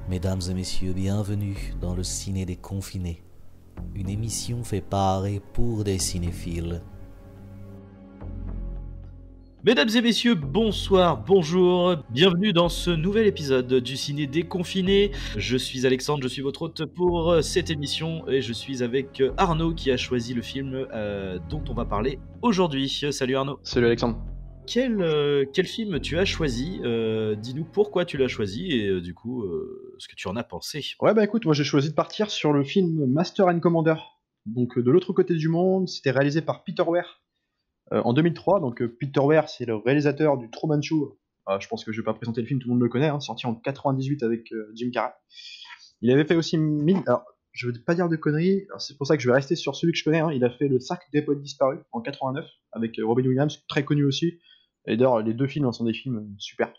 Mesdames et messieurs, bienvenue dans le Ciné des Confinés, une émission faite par et pour des cinéphiles. Mesdames et messieurs, bonsoir, bonjour, bienvenue dans ce nouvel épisode du Ciné Déconfiné. Je suis Alexandre, je suis votre hôte pour cette émission et je suis avec Arnaud qui a choisi le film dont on va parler aujourd'hui. Salut Arnaud. Salut Alexandre. Quel film tu as choisi? Dis-nous pourquoi tu l'as choisi et du coup ce que tu en as pensé. Ouais bah écoute, moi j'ai choisi de partir sur le film Master and Commander. Donc de l'autre côté du monde, c'était réalisé par Peter Weir en 2003. Donc Peter Weir c'est le réalisateur du Truman Show. Je pense que je vais pas présenter le film, tout le monde le connaît, hein, sorti en 98 avec Jim Carrey. Il avait fait aussi alors je veux pas dire de conneries, alors, c'est pour ça que je vais rester sur celui que je connais, hein. Il a fait Le Cercle des Poètes Disparus en 89 avec Robin Williams, très connu aussi. Et d'ailleurs les deux films sont des films super.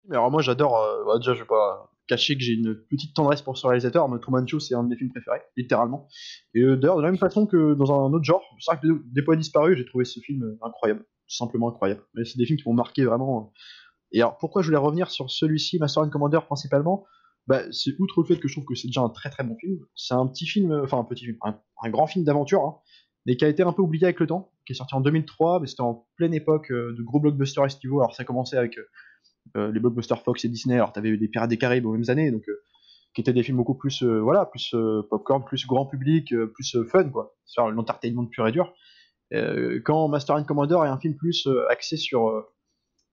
Mais alors moi j'adore, déjà je vais pas cacher que j'ai une petite tendresse pour ce réalisateur, mais Truman Show c'est un de mes films préférés, littéralement. Et d'ailleurs de la même façon que dans un autre genre, le Cercle des Poètes Disparus, j'ai trouvé ce film incroyable, simplement incroyable. Mais c'est des films qui m'ont marqué vraiment. Et alors pourquoi je voulais revenir sur celui-ci, Master and Commander principalement, c'est outre le fait que je trouve que c'est déjà un très très bon film, c'est un petit film, enfin un petit film, un grand film d'aventure, hein, mais qui a été un peu oublié avec le temps, qui est sorti en 2003, mais c'était en pleine époque de gros blockbusters estivaux. Alors ça commençait avec les blockbusters Fox et Disney. Alors t'avais eu des Pirates des Caraïbes aux mêmes années, donc qui étaient des films beaucoup plus plus popcorn, plus grand public, plus fun quoi, c'est-à-dire l'entertainment pur et dur. Quand Master and Commander est un film plus axé sur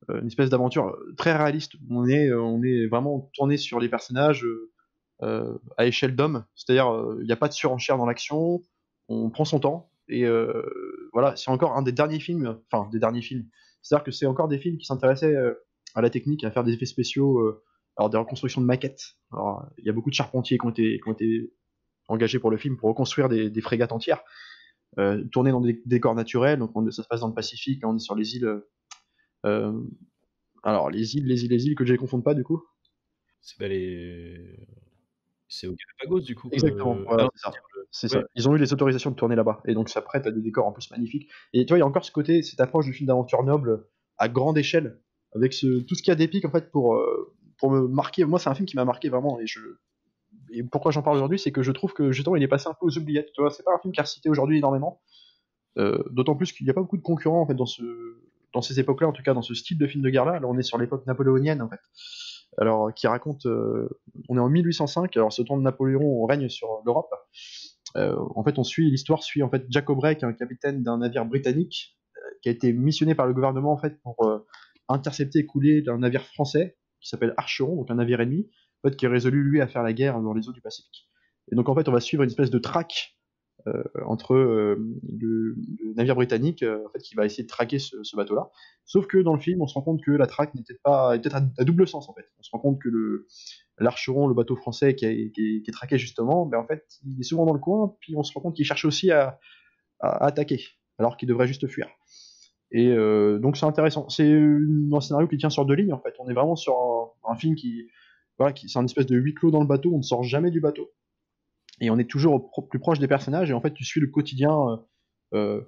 une espèce d'aventure très réaliste. On est vraiment tourné sur les personnages à échelle d'homme, c'est-à-dire il n'y a pas de surenchère dans l'action, on prend son temps, et voilà, c'est encore un des derniers films, c'est-à-dire que c'est encore des films qui s'intéressaient à la technique, à faire des effets spéciaux, alors des reconstructions de maquettes. Alors il y a beaucoup de charpentiers qui ont été engagés pour le film pour reconstruire des frégates entières, tourner dans des décors naturels. Donc ça se passe dans le Pacifique, on est sur les îles. Euh, alors les îles que je les confonde pas du coup. C'est au Galapagos du coup. Exactement, voilà, c'est ça. C'est ça. Ils ont eu les autorisations de tourner là-bas, et donc ça prête à des décors en plus magnifiques. Et tu vois, il y a encore ce côté, cette approche du film d'aventure noble à grande échelle, avec tout ce qu'il y a d'épique en fait pour me marquer. Moi, c'est un film qui m'a marqué vraiment, et pourquoi j'en parle aujourd'hui, c'est que je trouve que justement il est passé un peu aux oubliettes. Tu vois, c'est pas un film qui est recité aujourd'hui énormément, d'autant plus qu'il n'y a pas beaucoup de concurrents en fait dans ces époques-là, en tout cas dans ce style de film de guerre-là. Alors on est sur l'époque napoléonienne en fait. Alors qui raconte, on est en 1805. Alors ce temps de Napoléon règne sur l'Europe. En fait, l'histoire suit en fait Jack Aubrey, qui est un capitaine d'un navire britannique qui a été missionné par le gouvernement en fait pour intercepter et couler un navire français qui s'appelle Archeron, donc un navire ennemi, en fait, qui est résolu lui à faire la guerre dans les eaux du Pacifique. Et donc en fait, on va suivre une espèce de traque entre le navire britannique en fait, qui va essayer de traquer ce bateau-là. Sauf que dans le film, on se rend compte que la traque n'était pas, était peut-être à double sens en fait. On se rend compte que l'Archeron, le bateau français qui est traqué justement, en fait, il est souvent dans le coin, puis on se rend compte qu'il cherche aussi à attaquer, alors qu'il devrait juste fuir. Et donc c'est intéressant. C'est un scénario qui tient sur deux lignes en fait. On est vraiment sur un film c'est un espèce de huis clos dans le bateau. On ne sort jamais du bateau et on est toujours plus proche des personnages. Et en fait, tu suis le quotidien de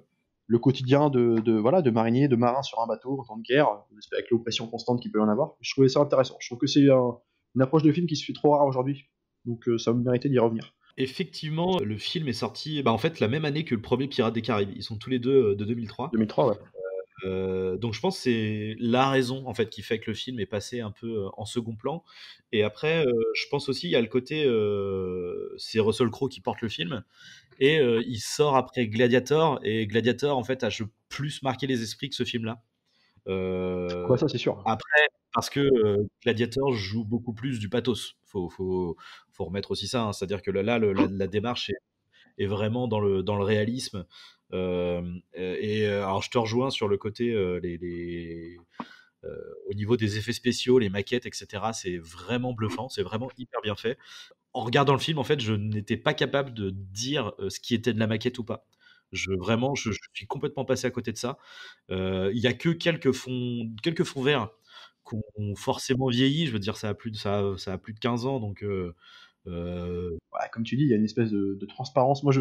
mariniers, de marins sur un bateau en temps de guerre, avec l'oppression constante qu'il peut y en avoir. Je trouvais ça intéressant. Je trouve que c'est une approche de film qui se fait trop rare aujourd'hui. Donc ça me méritait d'y revenir. Effectivement, le film est sorti en fait la même année que le premier Pirates des Caraïbes. Ils sont tous les deux de 2003. 2003, ouais. Donc je pense que c'est la raison en fait qui fait que le film est passé un peu en second plan. Et après, je pense aussi il y a le côté, c'est Russell Crowe qui porte le film et il sort après Gladiator, et Gladiator en fait a plus marqué les esprits que ce film-là. Ça c'est sûr. Après, parce que Gladiator joue beaucoup plus du pathos. Faut remettre aussi ça, hein. C'est-à-dire que là la démarche est vraiment dans le réalisme. Alors je te rejoins sur le côté au niveau des effets spéciaux, les maquettes, etc. C'est vraiment bluffant, c'est vraiment hyper bien fait. En regardant le film, en fait, je n'étais pas capable de dire ce qui était de la maquette ou pas. Je suis complètement passé à côté de ça. Il y a que quelques fonds verts qui ont forcément vieilli. Je veux dire, ça a plus de 15 ans, donc Comme tu dis, il y a une espèce de transparence. Moi,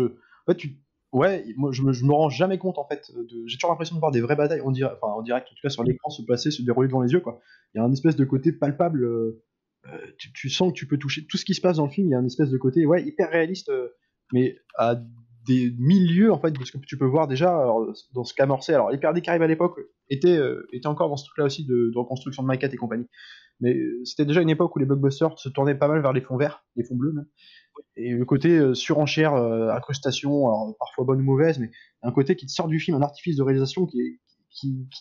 moi, je me rends jamais compte en fait. J'ai toujours l'impression de voir des vraies batailles en direct, en tout cas sur l'écran se passer, se dérouler devant les yeux, quoi. Il y a un espèce de côté palpable tu sens que tu peux toucher tout ce qui se passe dans le film. Il y a une espèce de côté hyper réaliste, mais à des milieux en fait de ce que tu peux voir déjà dans ce qu'amorçait. Alors les Pirates des Caraïbes à l'époque étaient encore dans ce truc là aussi de reconstruction de maquettes et compagnie. Mais c'était déjà une époque où les blockbusters se tournaient pas mal vers les fonds verts, les fonds bleus même. Et le côté surenchère, incrustation, alors parfois bonne ou mauvaise, mais un côté qui te sort du film, un artifice de réalisation qui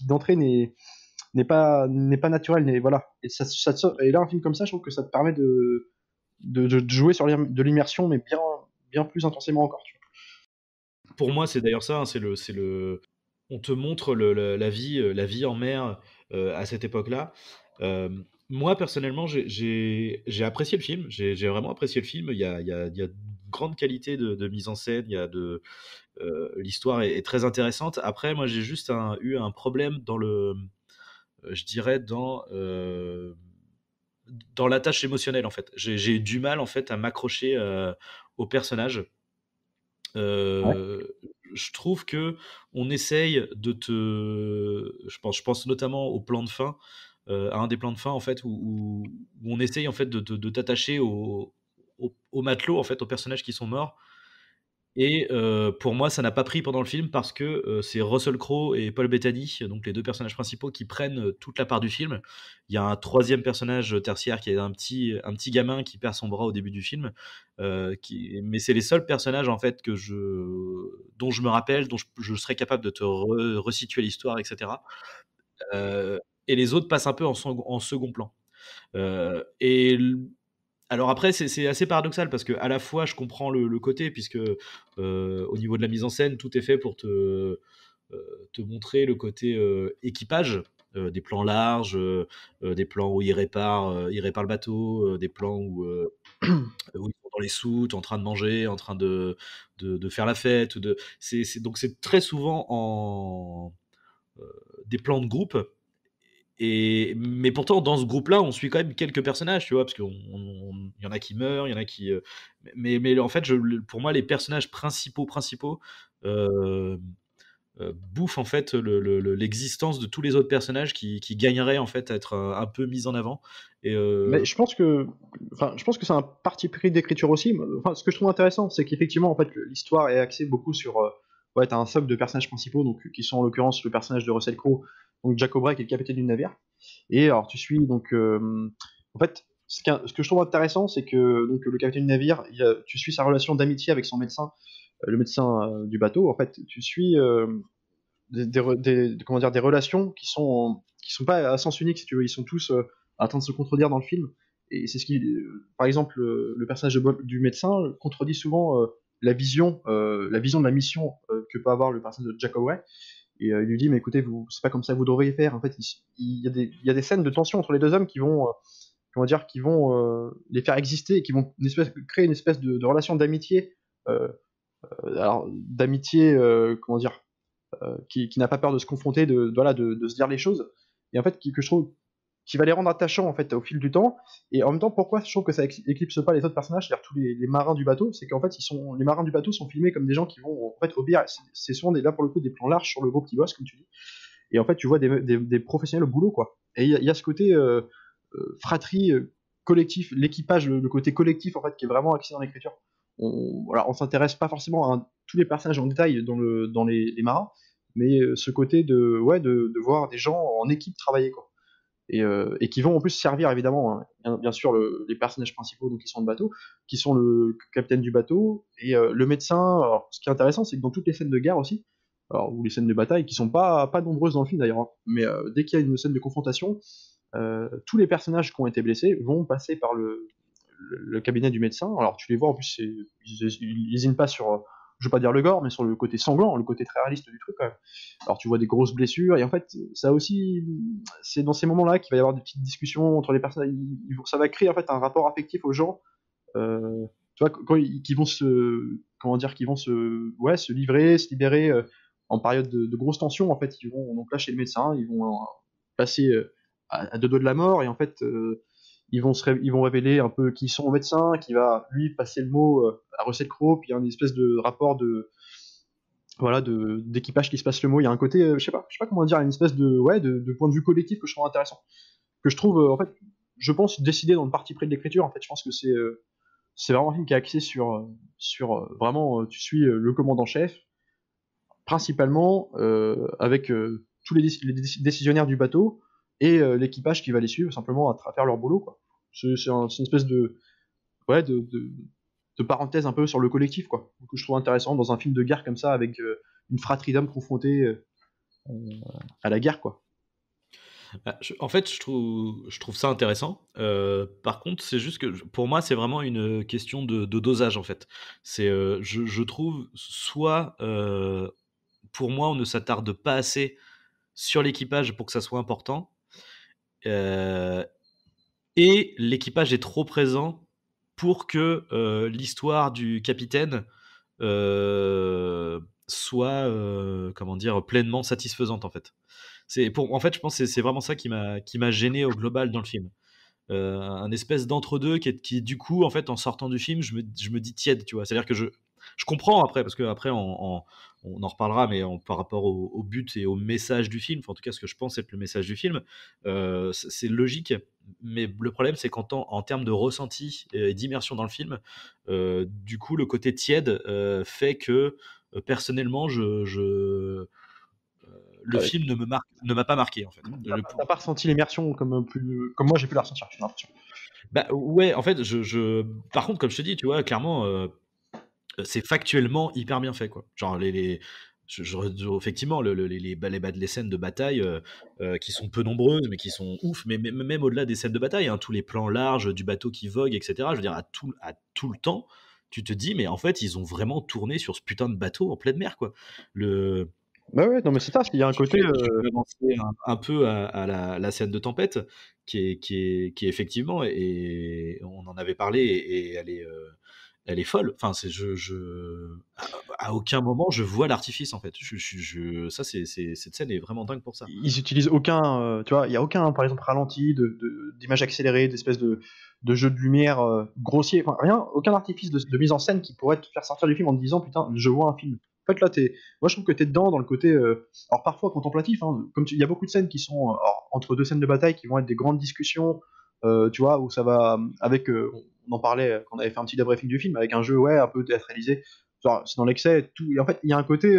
d'entrée n'est pas naturel, voilà. Et et là un film comme ça, je trouve que ça te permet de jouer sur de l'immersion, mais bien plus intensément encore. Tu vois. Pour moi, c'est d'ailleurs ça, hein, on te montre la vie en mer à cette époque-là. Moi, personnellement, j'ai apprécié le film. J'ai vraiment apprécié le film. Il y a de grande qualité de mise en scène. L'histoire est très intéressante. Après, moi, j'ai juste eu un problème je dirais, dans l'attache émotionnelle, en fait. J'ai eu du mal, en fait, à m'accrocher au personnage. Ouais. Je trouve que on essaye je pense notamment au plan de fin, à un des plans de fin en fait où on essaye en fait de t'attacher aux matelots, en fait, aux personnages qui sont morts. Et pour moi, ça n'a pas pris pendant le film parce que c'est Russell Crowe et Paul Bettany, donc les deux personnages principaux, qui prennent toute la part du film. Il y a un troisième personnage tertiaire qui est un petit gamin qui perd son bras au début du film. Mais c'est les seuls personnages en fait dont je me rappelle, dont je serais capable de te resituer l'histoire, etc. Et les autres passent un peu en second plan. Alors après, c'est assez paradoxal parce que à la fois je comprends le côté, puisque au niveau de la mise en scène, tout est fait pour te montrer le côté équipage, des plans larges, des plans où ils réparent le bateau, des plans où ils sont dans les soutes, en train de manger, en train de faire la fête. Donc c'est très souvent des plans de groupe. Mais pourtant, dans ce groupe-là, on suit quand même quelques personnages, tu vois, parce il y en a qui meurent, il y en a qui. Mais en fait, pour moi, les personnages principaux bouffent en fait l'existence de tous les autres personnages qui gagneraient en fait à être un peu mis en avant. Et Mais je pense que c'est un parti pris d'écriture aussi. Enfin, ce que je trouve intéressant, c'est qu'effectivement, en fait, l'histoire est axée beaucoup sur. T'as un socle de personnages principaux, donc qui sont en l'occurrence le personnage de Russell Crowe, donc Jack O'Brien, qui est le capitaine du navire. Et alors, tu suis donc. En fait, ce que je trouve intéressant, c'est que donc le capitaine du navire, tu suis sa relation d'amitié avec son médecin, le médecin du bateau. En fait, tu suis comment dire, des relations qui sont pas à sens unique, si tu veux. Ils sont tous en train de se contredire dans le film. Et c'est ce qui, par exemple, le personnage du médecin contredit souvent la vision de la mission que peut avoir le personnage de Jack O'Way. Et il lui dit, mais écoutez, c'est pas comme ça que vous devriez faire. En fait, il y a des scènes de tension entre les deux hommes qui vont, comment dire, qui vont les faire exister, et qui vont créer une espèce de relation d'amitié. Alors, d'amitié, comment dire, qui n'a pas peur de se confronter, de se dire les choses, et en fait que je trouve qui va les rendre attachants en fait au fil du temps. Et en même temps, pourquoi je trouve que ça éclipse pas les autres personnages, c'est-à-dire tous les marins du bateau, c'est qu'en fait les marins du bateau sont filmés comme des gens qui vont en fait obéir. C'est souvent là pour le coup des plans larges sur le groupe qui bosse, comme tu dis. Et en fait, tu vois des professionnels au boulot, quoi. Et il y a ce côté fratrie, collectif, l'équipage, le côté collectif en fait qui est vraiment axé dans l'écriture. On s'intéresse pas forcément à tous les personnages en détail dans les marins, mais ce côté de voir des gens en équipe travailler, quoi. Et qui vont en plus servir évidemment, hein, bien sûr les personnages principaux donc qui sont le bateau, qui sont le capitaine du bateau et le médecin. Alors, ce qui est intéressant, c'est que dans toutes les scènes de guerre aussi, ou les scènes de bataille, qui sont pas nombreuses dans le film d'ailleurs, hein, mais dès qu'il y a une scène de confrontation, tous les personnages qui ont été blessés vont passer par le cabinet du médecin. Alors tu les vois en plus, ils lésinent pas sur, je veux pas dire le gore, mais sur le côté sanglant, le côté très réaliste du truc quand même. Alors tu vois des grosses blessures, et en fait ça aussi, c'est dans ces moments-là qu'il va y avoir des petites discussions entre les personnes. Ça va créer en fait un rapport affectif aux gens. Tu vois, qui vont se livrer, se libérer en période de grosse tension. En fait, ils vont donc là chez le médecin, ils vont passer à deux doigts de la mort, et en fait ils vont révéler un peu qui sont au médecin, qui va lui passer le mot à Russell Crowe, puis il y a une espèce de rapport d'équipage qui se passe le mot. Il y a un côté, je sais pas comment dire, une espèce de point de vue collectif que je trouve intéressant, que je trouve en fait je pense, décidé dans le parti pris de l'écriture. En fait, je pense que c'est vraiment un film qui est axé sur vraiment, tu suis le commandant-chef, principalement avec tous les décisionnaires du bateau et l'équipage qui va les suivre simplement à faire leur boulot, quoi. C'est une espèce de parenthèse un peu sur le collectif, quoi, que je trouve intéressant dans un film de guerre comme ça, avec une fratrie d'hommes confrontés à la guerre, quoi. En fait, je trouve ça intéressant. Par contre, c'est juste que pour moi, c'est vraiment une question de dosage, en fait. Je trouve soit, pour moi, on ne s'attarde pas assez sur l'équipage pour que ça soit important, euh, et l'équipage est trop présent pour que l'histoire du capitaine soit, comment dire, pleinement satisfaisante, en fait. En fait, je pense que c'est vraiment ça qui m'a gêné au global dans le film. Un espèce d'entre-deux qui, du coup, en fait, en sortant du film, je me dis tiède, tu vois. C'est-à-dire que je comprends après, parce que après, on en reparlera, mais par rapport au but et au message du film, enfin, en tout cas, ce que je pense être le message du film, c'est logique. Mais le problème, c'est en termes de ressenti et d'immersion dans le film, du coup, le côté tiède fait que personnellement, le Ouais. film ne m'a pas marqué, en fait. T'as pas ressenti l'immersion comme moi j'ai pu la ressentir, j'ai l'impression. Bah ouais, en fait, par contre, comme je te dis, tu vois, clairement, c'est factuellement hyper bien fait, quoi. Genre effectivement, les scènes de bataille qui sont peu nombreuses, mais qui sont ouf. Mais même au-delà des scènes de bataille, hein, tous les plans larges du bateau qui vogue, etc. Je veux dire, à tout le temps, tu te dis, mais en fait, ils ont vraiment tourné sur ce putain de bateau en pleine mer, quoi. Le Bah ouais, non mais c'est ça, il y a un côté. Je vais avancer un peu à la scène de tempête, qui est effectivement, et on en avait parlé, et elle est folle. Enfin, à aucun moment je vois l'artifice, en fait. Cette scène est vraiment dingue pour ça. Ils utilisent aucun, tu vois, il y a aucun, par exemple, ralenti, d'image accélérée, d'espèce de jeu de lumière grossier, enfin rien, aucun artifice de mise en scène qui pourrait te faire sortir du film en te disant putain, je vois un film. En fait, là, moi je trouve que t'es dedans dans le côté, alors parfois contemplatif, hein, il y a beaucoup de scènes qui sont entre deux scènes de bataille qui vont être des grandes discussions, tu vois, où ça va avec, on en parlait quand on avait fait un petit débriefing du film, avec un jeu ouais un peu théâtralisé, genre c'est dans l'excès, tout, et en fait il y a un côté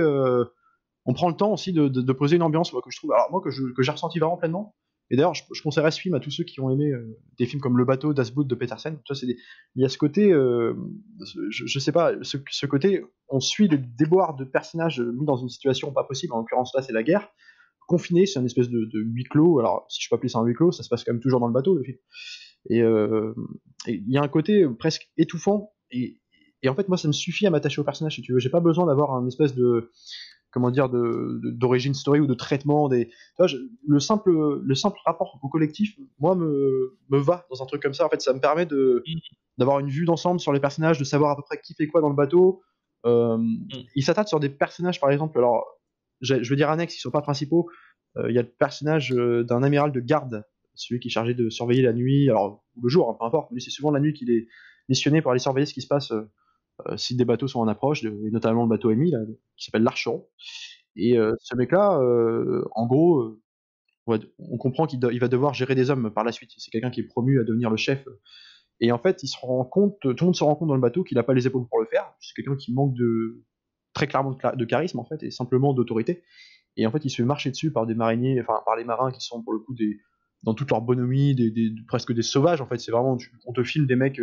on prend le temps aussi de poser une ambiance, moi, que je trouve, alors moi que j'ai ressenti vraiment pleinement. Et d'ailleurs, je conseillerais ce film à tous ceux qui ont aimé des films comme Le Bateau, Das Boot de Petersen. Tu vois, il y a ce côté, je sais pas, ce côté, on suit les déboires de personnages mis dans une situation pas possible. En l'occurrence là, c'est la guerre. Confiné, c'est une espèce de huis clos. Alors, si je peux appeler ça un huis clos, ça se passe quand même toujours dans le bateau, le film. Et il y a un côté presque étouffant. Et en fait, moi, ça me suffit à m'attacher au personnage, si tu veux. J'ai pas besoin d'avoir un espèce de, comment dire, d'origine story ou de traitement des. Tu vois, le simple rapport au collectif, moi, me va dans un truc comme ça. En fait, ça me permet d'avoir une vue d'ensemble sur les personnages, de savoir à peu près qui fait quoi dans le bateau. Il s'attarde sur des personnages, par exemple. Alors, je veux dire annexes, ils sont pas principaux. Il y a le personnage d'un amiral de garde, celui qui est chargé de surveiller la nuit, alors ou le jour, hein, peu importe, mais c'est souvent la nuit qu'il est missionné pour aller surveiller ce qui se passe si des bateaux sont en approche, et notamment le bateau ennemi, là, qui s'appelle l'Archeron. Et ce mec-là, en gros, on comprend il va devoir gérer des hommes par la suite. C'est quelqu'un qui est promu à devenir le chef. Et en fait, il se rend compte, tout le monde se rend compte dans le bateau qu'il n'a pas les épaules pour le faire. C'est quelqu'un qui manque très clairement de charisme, en fait, et simplement d'autorité. Et en fait, il se fait marcher dessus par des mariniers, enfin par les marins qui sont pour le coup dans toute leur bonhomie, presque des sauvages. En fait, c'est vraiment, on te filme des mecs,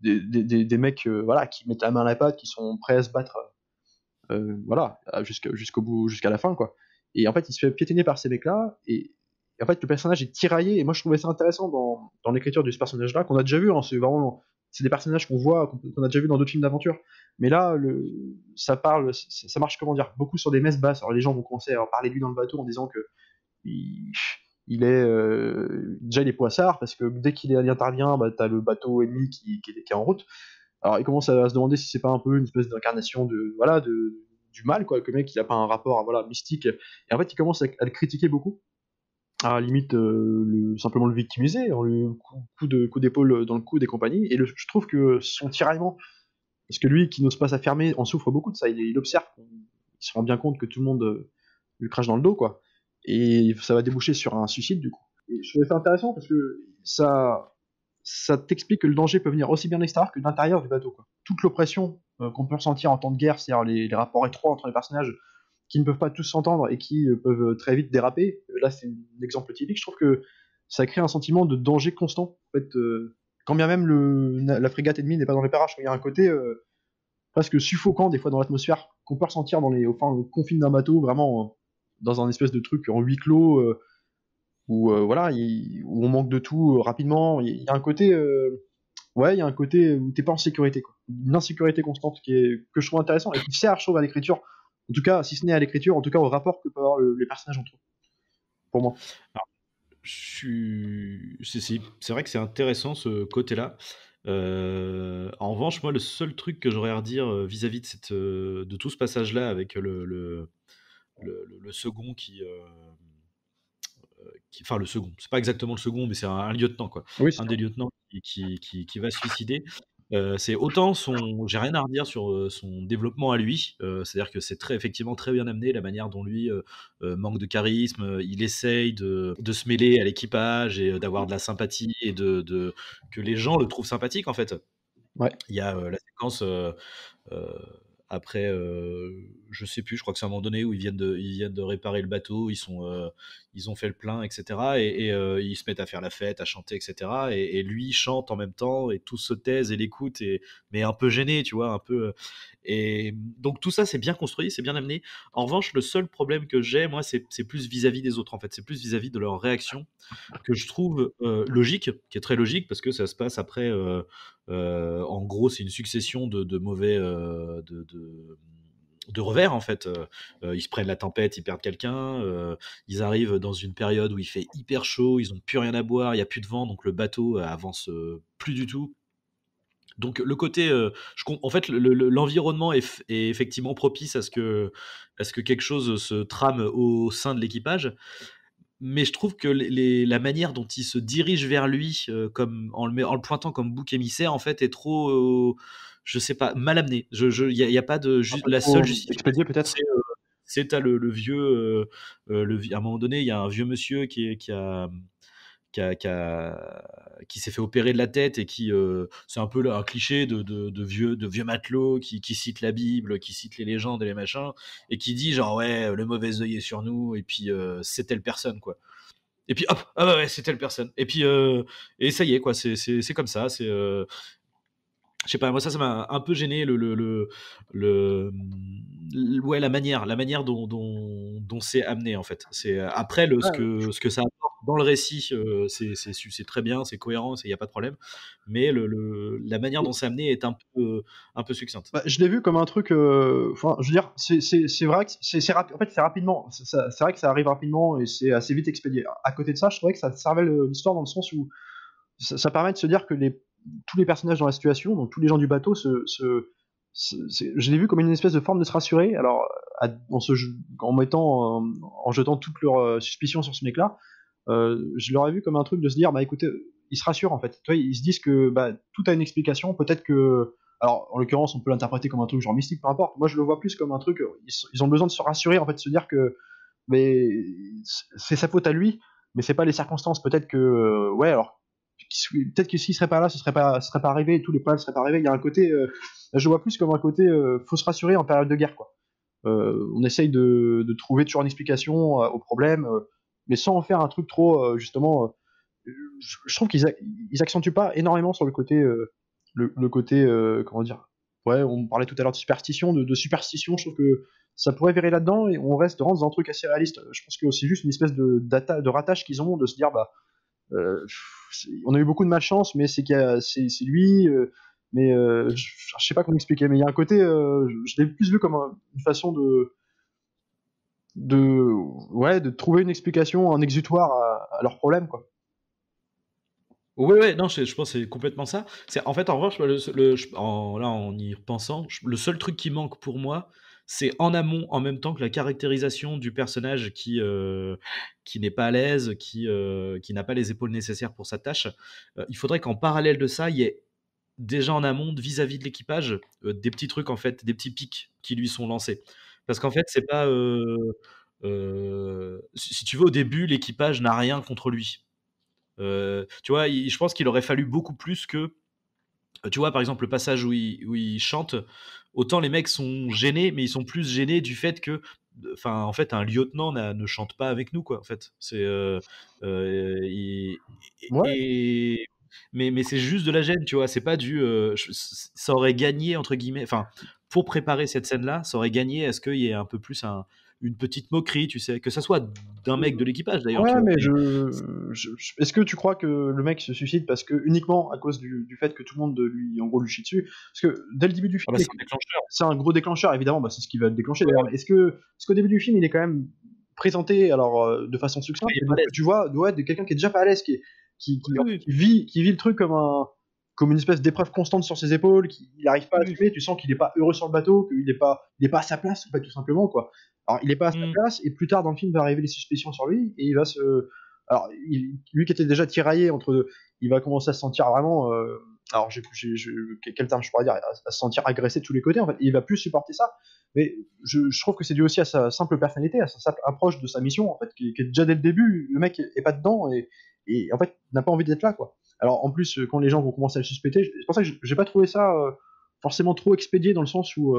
des mecs, voilà, qui mettent la main à la pâte, qui sont prêts à se battre, voilà, jusqu'au bout, jusqu'à la fin, quoi. Et en fait, il se fait piétiner par ces mecs-là, et en fait, le personnage est tiraillé. Et moi, je trouvais ça intéressant dans l'écriture de ce personnage-là, qu'on a déjà vu. Hein, c'est des personnages qu'on voit, qu'on a déjà vu dans d'autres films d'aventure. Mais là, ça marche, comment dire, beaucoup sur des messes basses. Alors les gens vont commencer à parler de lui dans le bateau en disant que il, il est déjà il est poissard, parce que dès qu'il intervient, bah, t'as le bateau ennemi qui est en route. Alors il commence à se demander si c'est pas un peu une espèce d'incarnation du mal, quoi, que le mec il a pas un rapport, voilà, mystique. Et en fait il commence à le critiquer beaucoup, à la limite simplement le victimiser en lui coup d'épaule dans le coude et compagnie. Et je trouve que son tiraillement, parce que lui qui n'ose pas s'affirmer en souffre beaucoup de ça. Il observe, il se rend bien compte que tout le monde lui crache dans le dos, quoi. Et ça va déboucher sur un suicide, du coup. Et je trouvais ça intéressant parce que ça t'explique que le danger peut venir aussi bien de l'extérieur que de l'intérieur du bateau, quoi. Toute l'oppression qu'on peut ressentir en temps de guerre, c'est-à-dire les rapports étroits entre les personnages qui ne peuvent pas tous s'entendre et qui peuvent très vite déraper. Là, c'est un exemple typique. Je trouve que ça crée un sentiment de danger constant. En fait, quand bien même la frégate ennemie n'est pas dans les parages, il y a un côté presque suffocant des fois dans l'atmosphère qu'on peut ressentir aux confines d'un bateau, vraiment dans un espèce de truc en huis clos où voilà, où on manque de tout rapidement. Il y a un côté, il y a un côté où t'es pas en sécurité, quoi. Une insécurité constante que je trouve intéressant et qui sert, je trouve, à l'écriture. En tout cas, si ce n'est à l'écriture, en tout cas au rapport que peuvent avoir les personnages entre eux, pour moi. Alors, c'est vrai que c'est intéressant ce côté-là. En revanche, moi, le seul truc que j'aurais à redire vis-à-vis de tout ce passage-là avec le second enfin le second, c'est pas exactement le second, mais c'est un lieutenant, quoi. Oui, c'est Un ça. des lieutenants qui va se suicider. C'est autant j'ai rien à redire sur son développement à lui. C'est-à-dire que c'est effectivement très bien amené la manière dont lui manque de charisme. Il essaye de se mêler à l'équipage et d'avoir de la sympathie et que les gens le trouvent sympathique en fait. Ouais. Il y a la séquence euh, après, je sais plus, je crois que c'est à un moment donné où ils viennent de réparer le bateau, ils ont fait le plein, etc. Et ils se mettent à faire la fête, à chanter, etc. Et lui chante en même temps, et tous se taisent et l'écoutent, mais un peu gêné, tu vois, un peu. Et donc tout ça, c'est bien construit, c'est bien amené. En revanche, le seul problème que j'ai, moi, c'est plus vis-à-vis des autres, en fait. C'est plus vis-à-vis de leur réaction que je trouve logique, qui est très logique, parce que ça se passe après. En gros, c'est une succession de mauvais de revers en fait. Ils se prennent la tempête, ils perdent quelqu'un, ils arrivent dans une période où il fait hyper chaud, ils n'ont plus rien à boire, il n'y a plus de vent, donc le bateau avance plus du tout. Donc le côté, en fait, l'environnement est effectivement propice à ce que quelque chose se trame au sein de l'équipage, mais je trouve que la manière dont il se dirige vers lui, comme en le pointant comme bouc émissaire, en fait, est trop, je sais pas, mal amené. Il y a pas de Un peu la seule trop justification, expédié, peut-être. t'as le vieux, à un moment donné, il y a un vieux monsieur qui s'est fait opérer de la tête et c'est un peu un cliché de vieux matelot qui cite la Bible, qui cite les légendes et les machins, et qui dit genre ouais, le mauvais œil est sur nous, et puis c'est telle personne, quoi. Et puis hop, ah bah ouais, c'est telle personne. Et puis et ça y est, quoi, c'est comme ça. Je sais pas, moi ça m'a un peu gêné ouais, la manière dont c'est amené en fait. C'est après ce que ça apporte dans le récit, c'est très bien, c'est cohérent, il y a pas de problème. Mais la manière dont c'est amené est un peu succincte. Bah, je l'ai vu comme un truc. Enfin, je veux dire, c'est vrai que c'est en fait, c'est rapidement. C'est vrai que ça arrive rapidement et c'est assez vite expédié. À côté de ça, je trouvais que ça servait l'histoire dans le sens où ça permet de se dire que tous les personnages dans la situation, donc tous les gens du bateau, je l'ai vu comme une espèce de forme de se rassurer. Alors, en jetant toutes leurs suspicions sur ce mec-là, je l'aurais vu comme un truc de se dire, bah écoutez, ils se rassurent en fait. Tu vois, ils se disent que bah, tout a une explication. Peut-être que, alors en l'occurrence, on peut l'interpréter comme un truc genre mystique, peu importe. Moi, je le vois plus comme un truc. Ils ont besoin de se rassurer en fait, de se dire que, mais c'est sa faute à lui, mais c'est pas les circonstances. Peut-être que, ouais, alors peut-être que s'il serait pas là, ce serait pas arrivé, tous les problèmes seraient pas arrivés. Il y a un côté, je vois plus comme un côté, faut se rassurer en période de guerre, quoi. On essaye de trouver toujours une explication au problème, mais sans en faire un truc trop, justement. Je trouve ils accentuent pas énormément sur le côté, le côté, comment dire. Ouais, on parlait tout à l'heure de superstition, de superstition. Je trouve que ça pourrait virer là-dedans et on reste vraiment dans un truc assez réaliste. Je pense que c'est juste une espèce de rattache qu'ils ont, de se dire, bah, on a eu beaucoup de malchance, mais c'est lui. Mais je sais pas comment expliquer, mais il y a un côté, je l'ai plus vu comme une façon de trouver une explication, un exutoire à leurs problèmes, quoi. Ouais, non, je pense que c'est complètement ça. En fait, en revanche, là, en y repensant, le seul truc qui manque pour moi, c'est en amont, en même temps que la caractérisation du personnage qui n'est pas à l'aise, qui n'a pas les épaules nécessaires pour sa tâche. Il faudrait qu'en parallèle de ça, il y ait déjà en amont, vis-à-vis de l'équipage, des petits trucs, en fait, des petits pics qui lui sont lancés. Parce qu'en fait, c'est pas. Si tu veux, au début, l'équipage n'a rien contre lui. Tu vois, je pense qu'il aurait fallu beaucoup plus que, tu vois, par exemple, le passage où il chante, autant les mecs sont gênés, mais ils sont plus gênés du fait que, enfin, en fait, un lieutenant ne chante pas avec nous, quoi. En fait, c'est Ouais, et mais c'est juste de la gêne, tu vois. C'est pas du, ça aurait gagné entre guillemets. Enfin, pour préparer cette scène-là, ça aurait gagné à ce qu'il y ait un peu plus une petite moquerie, tu sais, que ça soit d'un mec de l'équipage d'ailleurs, tu ouais, vois. mais Mais est-ce que tu crois que le mec se suicide parce que uniquement à cause du fait que tout le monde lui, en gros, lui chie dessus? Parce que dès le début du ah film, bah, c'est un déclencheur. c'est un gros déclencheur, évidemment, bah, c'est ce qui va le déclencher d'ailleurs. Mais est-ce qu'au début du film, il est quand même présenté alors de façon succincte, Il est et pas à donc l'aise. tu vois ouais, de quelqu'un qui est déjà pas à l'aise, Oui, oui, qui vit le truc comme une espèce d'épreuve constante sur ses épaules, qui il arrive pas à oui. assumer, tu sens qu'il est pas heureux sur le bateau, qu'il est pas à sa place, en fait, tout simplement, quoi. Alors, il est pas à sa Mmh. place, et plus tard dans le film va arriver les suspicions sur lui, et il va se. Alors, lui qui était déjà tiraillé entre. Il va commencer à se sentir vraiment. Alors, quel terme je pourrais dire, à se sentir agressé de tous les côtés, en fait, et il va plus supporter ça. Mais je trouve que c'est dû aussi à sa simple personnalité, à sa simple approche de sa mission, en fait, qui est déjà dès le début, le mec est pas dedans, et en fait, n'a pas envie d'être là, quoi. Alors, en plus, quand les gens vont commencer à le suspecter, c'est pour ça que j'ai pas trouvé ça forcément trop expédié, dans le sens où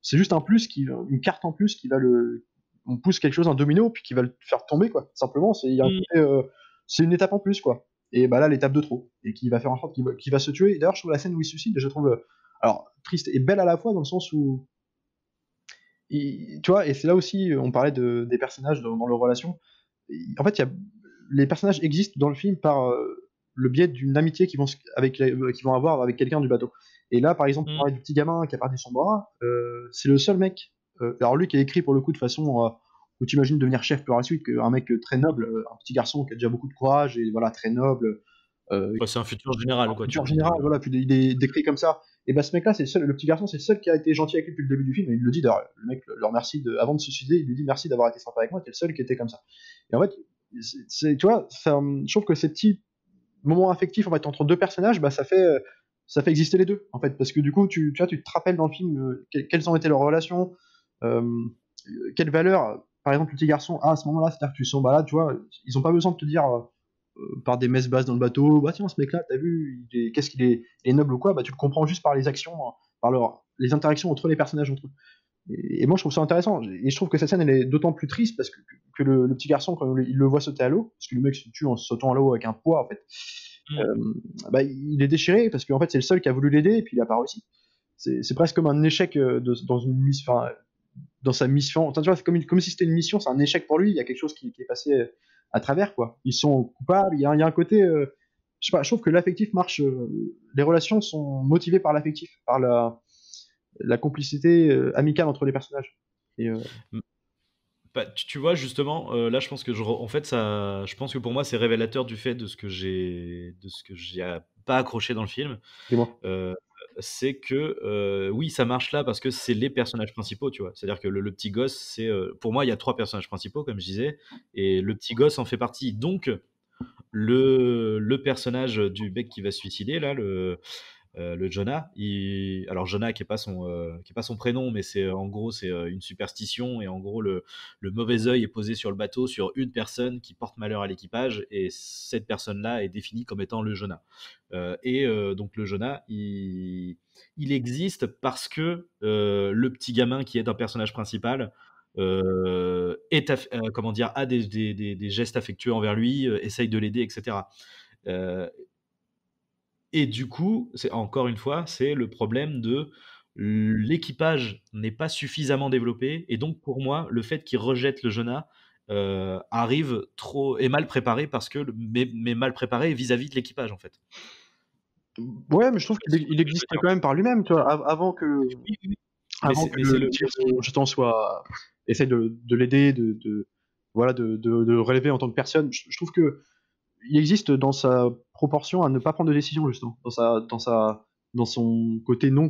c'est juste un plus, une carte en plus qui va le. On pousse quelque chose, un domino, puis qui va le faire tomber, quoi. Simplement, il y a un Mmh. côté, c'est une étape en plus, quoi. Et bah là, l'étape de trop. Et qui va faire en sorte qu'il va se tuer. D'ailleurs, je trouve la scène où il se suicide, je trouve. Alors, triste et belle à la fois, dans le sens où. Tu vois, et c'est là aussi, on parlait des personnages dans leur relation. En fait, les personnages existent dans le film par le biais d'une amitié qu'ils vont avoir avec quelqu'un du bateau. Et là, par exemple, on Mmh. parlait du petit gamin qui a perdu son bras, c'est le seul mec, alors lui qui a écrit pour le coup de façon où tu imagines devenir chef par la suite, un mec très noble, un petit garçon qui a déjà beaucoup de courage, et voilà, très noble, Bah, c'est un futur général, en quoi, tu culture vois? générale, voilà, puis il est décrit comme ça. Et bah ce mec-là, c'est le petit garçon, c'est le seul qui a été gentil avec lui depuis le début du film, et il le dit d'ailleurs, le mec le remercie avant de se suicider, il lui dit merci d'avoir été sympa avec moi, t'es le seul qui était comme ça. Et en fait, tu vois, je trouve que ces petits moments affectifs, en fait, entre deux personnages, bah ça fait exister les deux, en fait, parce que du coup, tu vois, tu te rappelles dans le film quelles ont été leurs relations, euh, quelle valeur, par exemple, le petit garçon a à ce moment-là, c'est-à-dire que tu sens, bah là, tu vois, ils ont pas besoin de te dire par des messes basses dans le bateau, bah tiens, ce mec-là, t'as vu, qu'est-ce il est noble ou quoi, bah tu le comprends juste par les actions, par les interactions entre les personnages entre eux. Et moi, je trouve ça intéressant. Et je trouve que cette scène, elle est d'autant plus triste parce que le petit garçon, quand il le voit sauter à l'eau, parce que le mec se tue en sautant à l'eau avec un poids, en fait, Mmh. bah, il est déchiré parce qu'en fait, c'est le seul qui a voulu l'aider et puis il a pas réussi. C'est presque comme un échec dans une mission, enfin, dans sa mission. Enfin, tu vois, c'est comme si c'était une mission, c'est un échec pour lui. Il y a quelque chose qui est passé à travers, quoi. Ils sont coupables. Il y a un côté. Je sais pas, je trouve que l'affectif marche. Les relations sont motivées par l'affectif, par la complicité amicale entre les personnages. Et, Mmh. Bah, tu vois justement, là je pense que en fait ça je pense que pour moi c'est révélateur du fait de ce que j'ai pas accroché dans le film. dis-moi. Heu, c'est que, oui ça marche là parce que c'est les personnages principaux, tu vois? C'est-à-dire que le petit gosse c'est, pour moi il y a 3 personnages principaux comme je disais et le petit gosse en fait partie. Donc le personnage du mec qui va se suicider là, le Jonah, alors Jonah qui est pas son prénom, mais c'est en gros c'est une superstition et en gros le mauvais œil est posé sur le bateau sur une personne qui porte malheur à l'équipage et cette personne-là est définie comme étant le Jonah. Donc le Jonah, il existe parce que le petit gamin qui est un personnage principal comment dire, a des gestes affectueux envers lui, essaye de l'aider, etc. Euh, et du coup, c'est encore une fois, c'est le problème de l'équipage n'est pas suffisamment développé et donc pour moi, le fait qu'il rejette le Jonah arrive trop est mal préparé parce que mais mal préparé vis-à-vis de l'équipage en fait. Ouais, mais je trouve C'est ce qu'il que je veux existe dire. quand même par lui-même, tu vois, avant que, Oui, oui, oui. avant que Mais c'est le petit garçon, justement, essaye de l'aider, voilà, de relever en tant que personne. Je trouve que il existe dans sa proportion à ne pas prendre de décision, justement, dans son côté non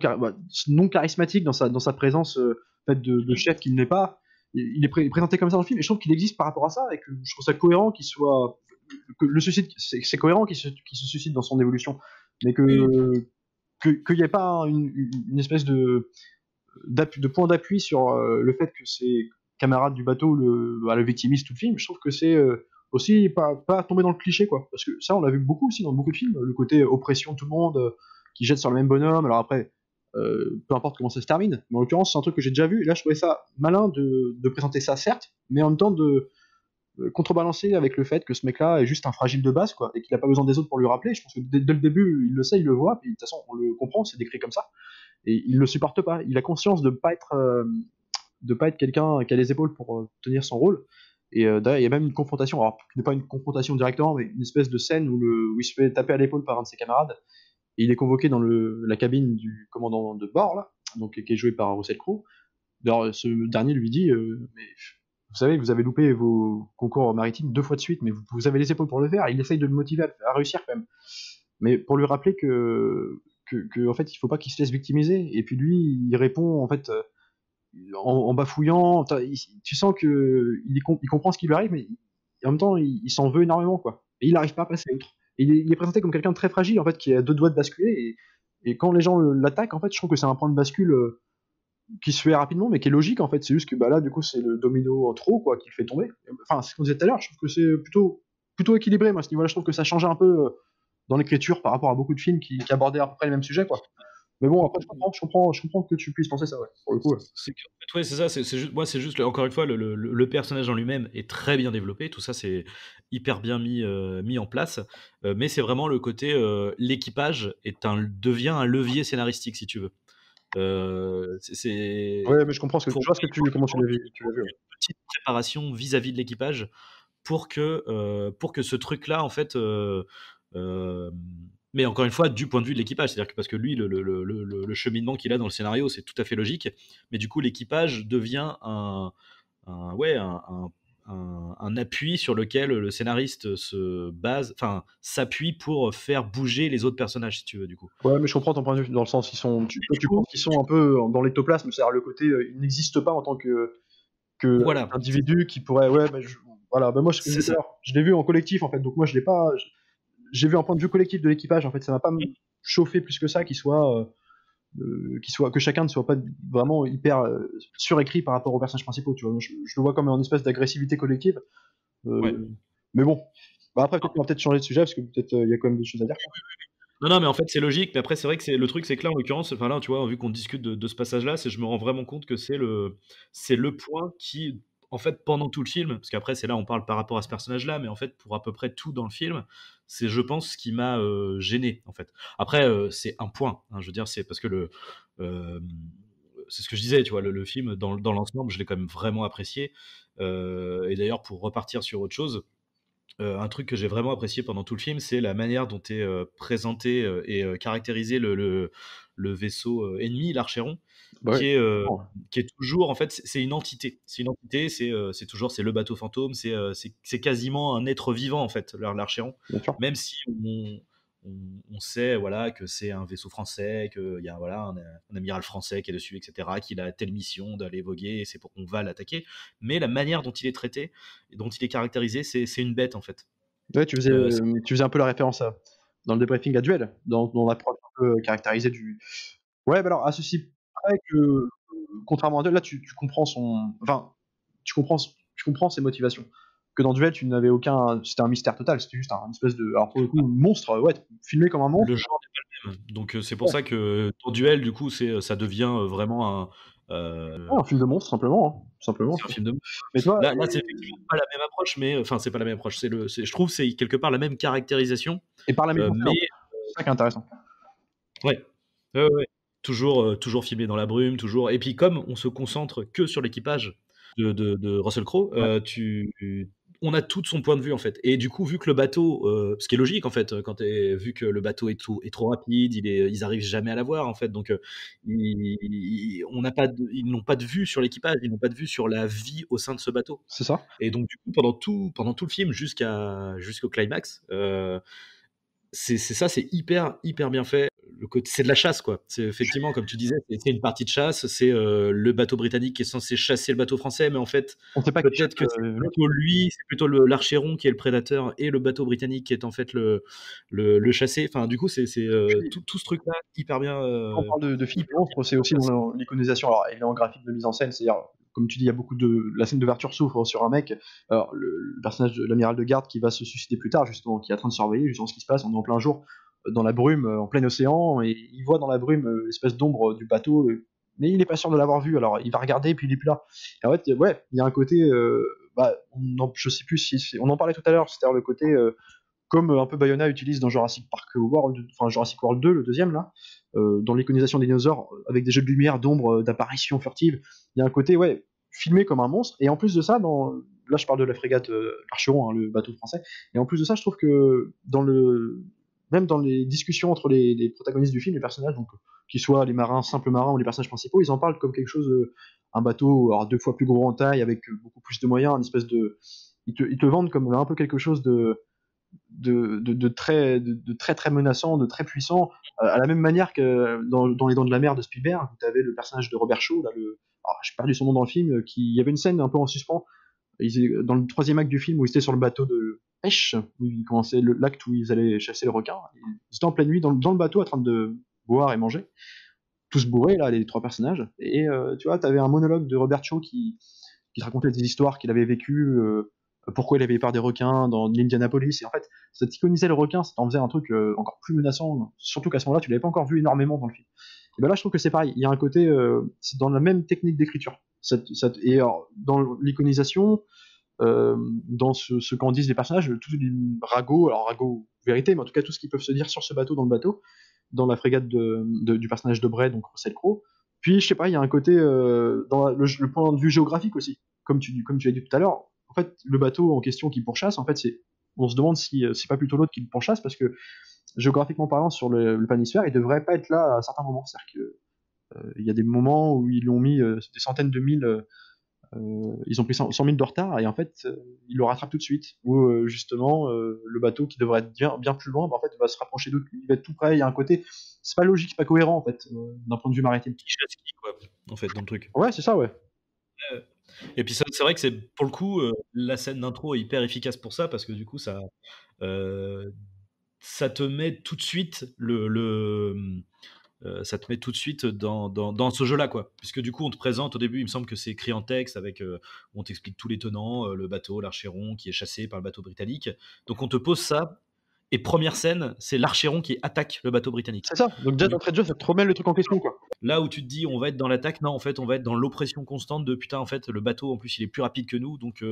charismatique, dans sa présence faite de chef qu'il n'est pas. Il est présenté comme ça dans le film, et je trouve qu'il existe par rapport à ça, et que je trouve ça cohérent qu'il soit que le suicide, c'est cohérent qu'il se suicide dans son évolution, mais oui, qu'il n'y ait pas une espèce de point d'appui sur le fait que ses camarades du bateau le victimisent tout le film. Je trouve que c'est aussi pas tomber dans le cliché, quoi. Parce que ça, on l'a vu beaucoup aussi dans beaucoup de films, le côté oppression de tout le monde, qui jette sur le même bonhomme. Alors après, peu importe comment ça se termine, mais en l'occurrence, c'est un truc que j'ai déjà vu, et là, je trouvais ça malin de présenter ça, certes, mais en même temps de contrebalancer avec le fait que ce mec-là est juste un fragile de base, quoi, et qu'il a pas besoin des autres pour lui rappeler. Je pense que dès le début, il le sait, il le voit, puis de toute façon, on le comprend, c'est décrit comme ça, et il le supporte pas. Il a conscience de pas être quelqu'un qui a les épaules pour tenir son rôle. Et d'ailleurs, il y a même une confrontation, alors qui n'est pas une confrontation directement, mais une espèce de scène où il se fait taper à l'épaule par un de ses camarades, et il est convoqué dans la cabine du commandant de bord, là, donc, qui est joué par Russell Crowe. D'ailleurs, ce dernier lui dit mais vous savez, vous avez loupé vos concours maritimes 2 fois de suite, mais vous avez les épaules pour le faire. Il essaye de le motiver à réussir quand même. Mais pour lui rappeler que en fait, il faut pas qu'il se laisse victimiser. Et puis lui, il répond en fait en bafouillant. Tu sens que il comprend ce qui lui arrive, mais en même temps, il s'en veut énormément, quoi. Et il n'arrive pas à passer outre. Et il est présenté comme quelqu'un de très fragile, en fait, qui a 2 doigts de basculer. Et quand les gens l'attaquent, en fait, je trouve que c'est un point de bascule qui se fait rapidement, mais qui est logique, en fait. C'est juste que bah, là, du coup, c'est le domino en trop, quoi, qui le fait tomber. Enfin, c'est ce qu'on disait tout à l'heure, je trouve que c'est plutôt équilibré, moi, à ce niveau-là. Je trouve que ça change un peu dans l'écriture par rapport à beaucoup de films qui abordaient à peu près les mêmes sujets, quoi. Mais bon, après, je comprends que tu puisses penser ça, ouais, pour le coup. Ouais. Ouais, c'est ça, c'est juste, moi, c'est juste, encore une fois, le personnage en lui-même est très bien développé, tout ça, c'est hyper bien mis en place, mais c'est vraiment le côté, l'équipage devient un levier scénaristique, si tu veux. Ouais, mais je comprends comment tu l'as vu. Une petite préparation vis-à-vis de l'équipage pour que ce truc-là, en fait, mais encore une fois, du point de vue de l'équipage, c'est-à-dire que parce que lui, le cheminement qu'il a dans le scénario, c'est tout à fait logique, mais du coup, l'équipage devient un appui sur lequel le scénariste s'appuie pour faire bouger les autres personnages, si tu veux, du coup. Ouais, mais je comprends ton point de vue, dans le sens, tu penses qu'ils sont un peu dans l'ectoplasme, c'est-à-dire le côté, ils n'existent pas en tant que Voilà. individu qui pourrait, ouais, bah, voilà, bah moi, je l'ai vu en collectif, en fait, donc moi, je l'ai pas, j'ai vu un point de vue collectif de l'équipage, en fait, ça m'a pas chauffé plus que ça, que chacun ne soit pas vraiment hyper surécrit par rapport aux personnages principaux, tu vois. Je le vois comme une espèce d'agressivité collective. Ouais. Mais bon, bah après, on va peut-être changer de sujet, parce que peut-être il y a quand même des choses à dire. Non, mais en fait, c'est logique. Mais après, c'est vrai que le truc, c'est que là, en l'occurrence, enfin là, tu vois, vu qu'on discute de ce passage-là, je me rends vraiment compte que c'est le point qui, en fait, pendant tout le film, parce qu'après, c'est là, on parle par rapport à ce personnage-là, mais en fait, pour à peu près tout dans le film, c'est, je pense, ce qui m'a gêné, en fait. Après, c'est un point, hein, je veux dire, c'est parce que c'est ce que je disais, tu vois, le film, dans l'ensemble, je l'ai quand même vraiment apprécié. Et d'ailleurs, pour repartir sur autre chose, un truc que j'ai vraiment apprécié pendant tout le film, c'est la manière dont est présenté et caractérisé le vaisseau ennemi, l'Archéron, Bah qui ouais. est toujours, en fait, c'est une entité. C'est une entité, c'est toujours, c'est le bateau fantôme, c'est quasiment un être vivant, en fait, l'Archéron. Bien sûr. Même si on sait, voilà, que c'est un vaisseau français, qu'il y a, voilà, un amiral français qui est dessus, etc., qu'il a telle mission d'aller voguer, et c'est pour qu'on va l'attaquer. Mais la manière dont il est traité, dont il est caractérisé, c'est une bête, en fait. Ouais, tu faisais un peu la référence dans le débriefing à Duel, dans l'approche un peu caractérisée du. Ouais, bah alors, à ceci près que, contrairement à Duel, là, tu comprends tu comprends ses motivations. Que dans Duel, tu n'avais c'était un mystère total, c'était juste un espèce de, alors pour le coup, monstre, ouais, filmé comme un monstre. Le genre n'est pas le même. Donc c'est pour ça que dans Duel, du coup, ça devient vraiment un film de monstre, simplement. Simplement. c'est un film de monstre. Mais toi, Là, c'est effectivement pas la même approche, mais enfin, c'est pas la même approche. Je trouve, c'est quelque part la même caractérisation. et par la même Mais c'est ça qui est intéressant. ouais. Toujours filmé dans la brume, toujours. Et puis comme on se concentre que sur l'équipage de Russell Crowe, on a tout de son point de vue, en fait. Et du coup, vu que le bateau, ce qui est logique, en fait, vu que le bateau est trop rapide, ils arrivent jamais à l'avoir, en fait. Donc ils n'ont pas de vue sur l'équipage, ils n'ont pas de vue sur la vie au sein de ce bateau. C'est ça. Et donc du coup, pendant tout le film jusqu'au climax, c'est hyper bien fait. C'est de la chasse, quoi. C'est effectivement, comme tu disais, c'est une partie de chasse. C'est le bateau britannique qui est censé chasser le bateau français, mais en fait, On sait pas peut-être que c'est plutôt lui, c'est plutôt l'Archéron qui est le prédateur et le bateau britannique qui est en fait le chassé. Enfin, du coup, c'est tout ce truc-là hyper bien. Quand on parle de film monstre, c'est aussi dans l'iconisation. Alors, il est en graphique de mise en scène, c'est-à-dire comme tu dis, il y a beaucoup de la scène d'ouverture s'ouvre sur un mec, alors le personnage de l'amiral de garde qui va se suicider plus tard justement, qui est en train de surveiller justement ce qui se passe, on est en plein jour, dans la brume, en plein océan, et il voit dans la brume l'espèce d'ombre du bateau, mais il est pas sûr de l'avoir vu, alors il va regarder puis il est plus là. Et en fait, ouais, il y a un côté, je sais plus si on en parlait tout à l'heure, c'est-à-dire le côté comme un peu Bayona utilise dans Jurassic Park World, enfin Jurassic World 2, le deuxième là, dans l'iconisation des dinosaures, avec des jeux de lumière, d'ombre, d'apparitions furtives, il y a un côté, ouais, filmé comme un monstre, et en plus de ça, là je parle de la frégate Archeron, hein, le bateau français, et en plus de ça, je trouve que même dans les discussions entre les protagonistes du film, les personnages, donc qu'ils soient les marins, simples marins ou les personnages principaux, ils en parlent comme quelque chose, un bateau alors 2 fois plus gros en taille, avec beaucoup plus de moyens, une espèce de... Ils te vendent comme un peu quelque chose de très très menaçant, de très puissant, à la même manière que dans Les Dents de la Mer de Spielberg, où tu avais le personnage de Robert Shaw, là, j'ai perdu son nom dans le film, il y avait une scène un peu en suspens, dans le 3e acte du film où ils étaient sur le bateau de pêche, où ils commençaient l'acte où ils allaient chasser le requin, ils étaient en pleine nuit dans le bateau en train de boire et manger, tous bourrés là, les 3 personnages, et tu vois, tu avais un monologue de Robert Shaw qui te racontait des histoires qu'il avait vécues, pourquoi il avait peur des requins dans l'Indianapolis, et en fait ça t'iconisait le requin, ça t'en faisait un truc encore plus menaçant, surtout qu'à ce moment-là tu l'avais pas encore vu énormément dans le film. Et ben là je trouve que c'est pareil, il y a un côté, c'est dans la même technique d'écriture, et alors, dans l'iconisation, dans ce qu'en disent les personnages, tout les ragots vérité, mais en tout cas tout ce qu'ils peuvent se dire sur ce bateau, dans la frégate du personnage de Bray, donc Russell Crowe. Puis je sais pas, il y a un côté dans le point de vue géographique aussi, comme tu as dit tout à l'heure. En fait, le bateau en question qui pourchasse, en fait, on se demande si c'est pas plutôt l'autre qui le pourchasse, parce que géographiquement parlant, sur le planisphère, il devrait pas être là à certains moments. C'est-à-dire que il y a des moments où ils l'ont mis des centaines de milles, ils ont pris 100 000 de retard, et en fait ils le rattrapent tout de suite, ou justement le bateau qui devrait être bien plus loin, en fait va se rapprocher d'eux, il va être tout près. Il y a un côté, c'est pas logique, c'est pas cohérent en fait, d'un point de vue maritime. Quoi, en fait, dans le truc. Ouais, c'est ça, ouais. Et puis c'est vrai que c'est, pour le coup, la scène d'intro est hyper efficace pour ça, parce que du coup ça te met tout de suite ça te met tout de suite dans ce jeu-là, quoi. Puisque du coup, on te présente au début, il me semble que c'est écrit en texte, avec on t'explique tous les tenants, le bateau, l'Archéron qui est chassé par le bateau britannique. Donc on te pose ça, et première scène, c'est l'Archéron qui attaque le bateau britannique. C'est ça, donc déjà d'entrée de jeu, ça te remet le truc en question, quoi. Là où tu te dis, on va être dans l'attaque, non, en fait, on va être dans l'oppression constante de putain, en fait, le bateau, en plus, il est plus rapide que nous, donc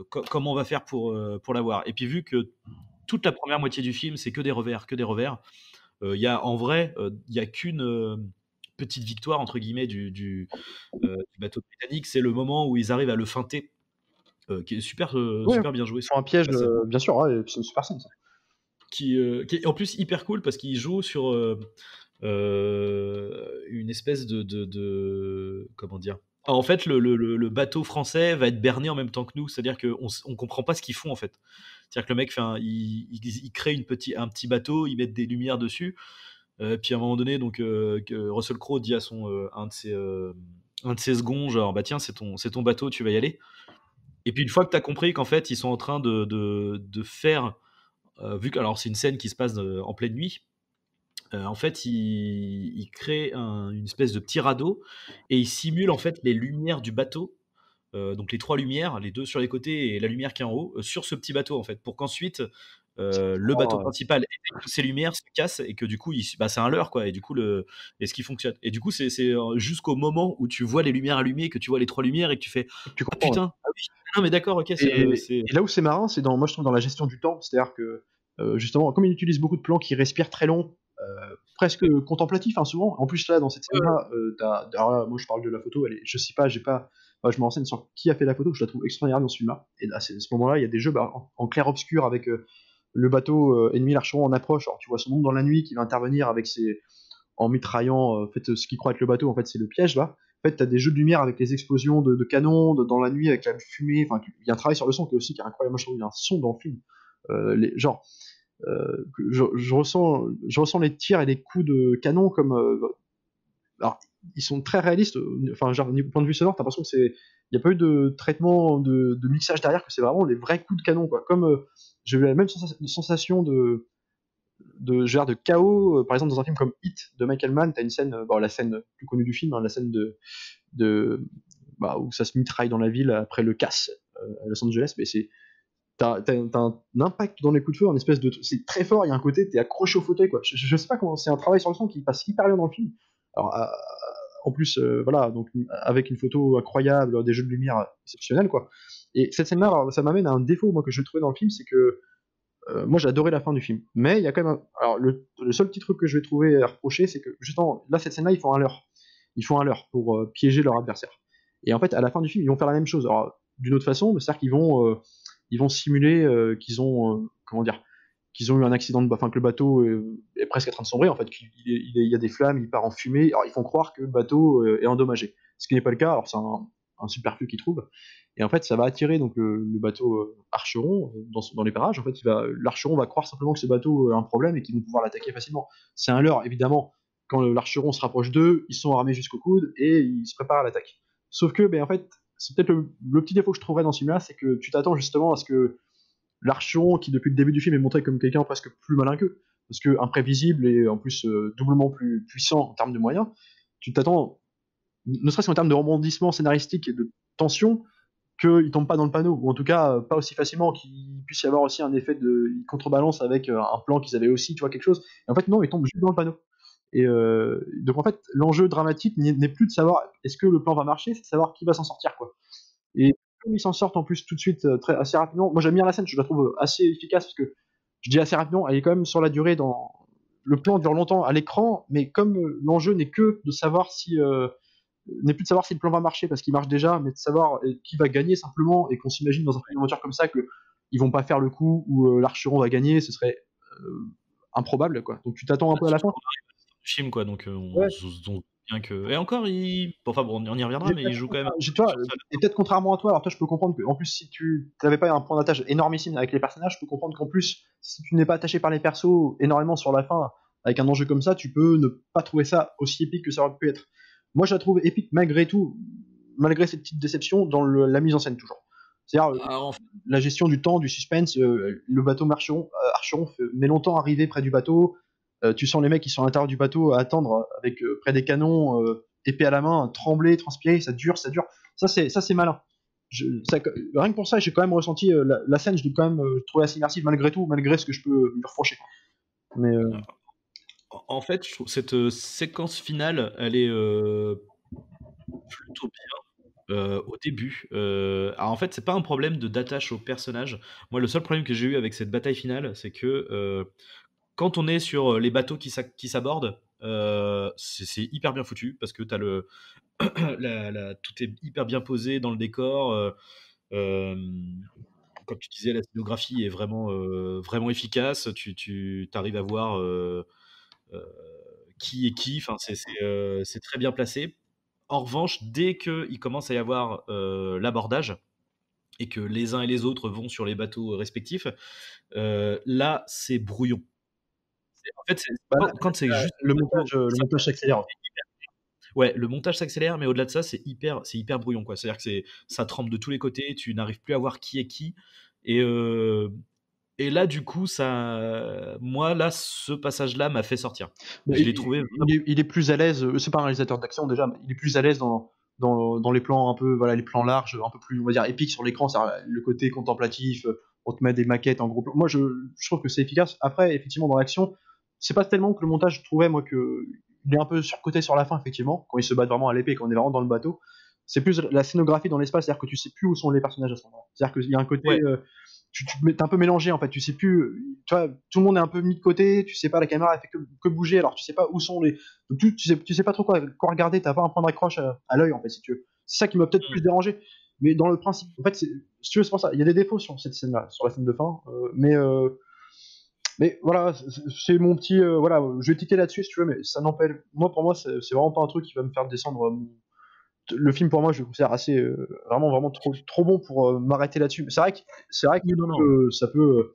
comment on va faire pour l'avoir. Et puis vu que toute la première moitié du film, c'est que des revers, il y a en vrai, il y a qu'une petite victoire entre guillemets du bateau britannique, c'est le moment où ils arrivent à le feinter, qui est super bien joué. Sur un piège, bien sûr, ouais, c'est une super scène, ça. Qui est en plus hyper cool, parce qu'il joue sur une espèce de comment dire. Alors, en fait, le bateau français va être berné en même temps que nous, c'est-à-dire qu'on comprend pas ce qu'ils font, en fait. C'est-à-dire que le mec il crée un petit bateau, il met des lumières dessus, puis à un moment donné, donc que Russell Crowe dit à un de ses seconds, genre bah tiens, c'est ton bateau, tu vas y aller. Et puis une fois que tu as compris qu'en fait ils sont en train de faire, vu que alors c'est une scène qui se passe en pleine nuit, en fait il crée une espèce de petit radeau, et il simule en fait les lumières du bateau, donc les 3 lumières, les 2 sur les côtés et la lumière qui est en haut, sur ce petit bateau, en fait, pour qu'ensuite le bateau principal et toutes ces lumières se cassent, et que du coup c'est un leurre, quoi, et du coup ce qui fonctionne, et du coup c'est jusqu'au moment où tu vois les lumières allumées, que tu vois les 3 lumières, et que tu fais Tu ah comprends, putain, ah oui, non mais d'accord, ok, et là où c'est marrant, c'est moi je trouve dans la gestion du temps, c'est-à-dire que justement, comme il utilise beaucoup de plans qui respirent très long, presque contemplatifs, hein, souvent. En plus là, dans cette scène-là, alors là, moi je parle de la photo, je sais pas, je me renseigne sur qui a fait la photo, je la trouve extraordinaire dans ce film-là. Et à ce moment-là, il y a des jeux en clair-obscur, avec le bateau ennemi, l'Archeron, en approche. Alors tu vois son nom dans la nuit qui va intervenir en mitraillant en fait, ce qu'il croit être le bateau, en fait c'est le piège là. En fait, t'as des jeux de lumière avec les explosions de canons dans la nuit, avec la fumée. Enfin, il y a un travail sur le son qui est incroyable. Moi je trouve qu'il y a un son dans le film. Je ressens les tirs et les coups de canon comme. Alors, ils sont très réalistes. Enfin, genre, du point de vue sonore, t'as l'impression que il n'y a pas eu de traitement de mixage derrière, que c'est vraiment les vrais coups de canon, quoi. Comme j'ai eu la même sensation de chaos, par exemple dans un film comme Hit de Michael Mann. T'as une scène, la scène plus connue du film, hein, la scène où ça se mitraille dans la ville après le casse à Los Angeles, mais t'as un impact dans les coups de feu, c'est très fort, il y a un côté, t'es accroché au fauteuil, quoi. Je sais pas comment, c'est un travail sur le son qui passe hyper bien dans le film. Alors, en plus, donc avec une photo incroyable, des jeux de lumière exceptionnels, quoi. Et cette scène-là, alors, ça m'amène à un défaut, moi, que je trouvais dans le film, c'est que moi, j'ai adoré la fin du film. Mais il y a quand même alors, le seul petit truc que je vais trouver à reprocher, c'est que, justement, là, cette scène-là, ils font un leurre. Ils font un leurre pour piéger leur adversaire. Et en fait, à la fin du film, ils vont faire la même chose. Alors, d'une autre façon, c'est-à-dire qu'ils vont simuler qu'ils ont, qu'ils ont eu un accident que le bateau est presque en train de sombrer, en fait, qu'il y a des flammes, il part en fumée. Alors, ils font croire que le bateau est endommagé. Ce qui n'est pas le cas. Alors, c'est un superflu qu'ils trouvent. Et en fait, ça va attirer donc le bateau Archeron dans les parages. En fait, l'Archeron va croire simplement que ce bateau a un problème et qu'ils vont pouvoir l'attaquer facilement. C'est un leurre, évidemment. Quand l'Archeron se rapproche d'eux, ils sont armés jusqu'au coude et ils se préparent à l'attaque. Sauf que, en fait, c'est peut-être le petit défaut que je trouverais dans ce film-là, c'est que tu t'attends justement à ce que l'Archeron, qui depuis le début du film est montré comme quelqu'un presque plus malin qu'eux, parce que imprévisible et en plus doublement plus puissant en termes de moyens, tu t'attends, ne serait-ce qu'en termes de rebondissement scénaristique et de tension, qu'il tombe pas dans le panneau, ou en tout cas pas aussi facilement, qu'il puisse y avoir aussi un effet de contrebalance avec un plan qu'ils avaient aussi, tu vois, quelque chose. Et en fait, non, il tombe juste dans le panneau. Et donc en fait, l'enjeu dramatique n'est plus de savoir est-ce que le plan va marcher, c'est de savoir qui va s'en sortir, quoi. Et comme ils s'en sortent en plus tout de suite assez rapidement, moi j'aime bien la scène, je la trouve assez efficace parce que je dis assez rapidement, elle est quand même sur la durée, dans le plan dure longtemps à l'écran, mais comme l'enjeu n'est que de savoir si n'est plus de savoir si le plan va marcher parce qu'il marche déjà, mais de savoir qui va gagner simplement, et qu'on s'imagine dans un film d'aventure comme ça que ils vont pas faire le coup où l'Archeron va gagner, ce serait improbable, quoi. Donc tu t'attends un peu à la fin. Film, quoi, donc Ouais. on doute bien que, et encore, enfin bon, on y reviendra, mais il joue quand même Toi, sur ça. et peut-être contrairement à toi, alors toi je peux comprendre que en plus si tu n'avais pas un point d'attache énormissime avec les personnages, je peux comprendre qu'en plus si tu n'es pas attaché par les persos énormément sur la fin avec un enjeu comme ça, tu peux ne pas trouver ça aussi épique que ça aurait pu être. Moi je la trouve épique malgré tout, malgré cette petite déception dans la mise en scène toujours. C'est-à-dire la gestion du temps, du suspense, le bateau Archeron met longtemps à arriver près du bateau. Tu sens les mecs qui sont à l'intérieur du bateau à attendre avec près des canons, épée à la main, trembler, transpirer, ça dure. Ça c'est malin. Rien que pour ça, j'ai quand même ressenti la scène, je l'ai quand même trouvé assez immersive malgré tout, malgré ce que je peux lui reprocher. Mais en fait, je trouve cette séquence finale, elle est plutôt bien au début. Alors en fait, c'est pas un problème d'attache au personnage. Moi, le seul problème que j'ai eu avec cette bataille finale, c'est que quand on est sur les bateaux qui s'abordent, c'est hyper bien foutu parce que t'as tout est hyper bien posé dans le décor. Comme tu disais, la scénographie est vraiment efficace. Tu arrives à voir qui est qui. Enfin, c'est très bien placé. En revanche, dès qu'il commence à y avoir l'abordage et que les uns et les autres vont sur les bateaux respectifs, là, c'est brouillon. En fait, quand c'est juste le montage s'accélère. Ouais, le montage s'accélère, mais au-delà de ça, c'est hyper brouillon, quoi. C'est-à-dire que ça trempe de tous les côtés, tu n'arrives plus à voir qui est qui. Et là, du coup, moi, là, ce passage-là m'a fait sortir. Je l'ai trouvé. Il est plus à l'aise. C'est pas un réalisateur d'action déjà, mais il est plus à l'aise dans les plans un peu, voilà, les plans larges, un peu plus, on va dire, épiques sur l'écran. C'est le côté contemplatif. On te met des maquettes en gros plan. Moi, je trouve que c'est efficace. Après, effectivement, dans l'action, c'est pas tellement que le montage, je trouvais moi que il est un peu surcoté sur la fin, effectivement, quand ils se battent vraiment à l'épée, quand on est vraiment dans le bateau. C'est plus la scénographie dans l'espace, c'est-à-dire que tu sais plus où sont les personnages à ce moment-là. C'est-à-dire qu'il y a un côté, Ouais. t'es un peu mélangé en fait, tu sais plus, tu vois, tout le monde est un peu mis de côté, tu sais pas, la caméra elle fait que bouger, alors tu sais pas où sont les, donc tu sais pas trop quoi regarder, t'as pas un point d'accroche à l'œil en fait, si tu veux. C'est ça qui m'a peut-être plus dérangé, mais dans le principe, en fait, si tu veux, c'est pour ça, il y a des défauts sur cette scène-là, sur la scène de fin, mais voilà, c'est mon petit, voilà, je vais tiquer là-dessus si tu veux, mais ça n'empêche, pour moi, c'est vraiment pas un truc qui va me faire descendre le film. Pour moi, je le considère assez vraiment trop bon pour m'arrêter là-dessus. C'est vrai que ça peut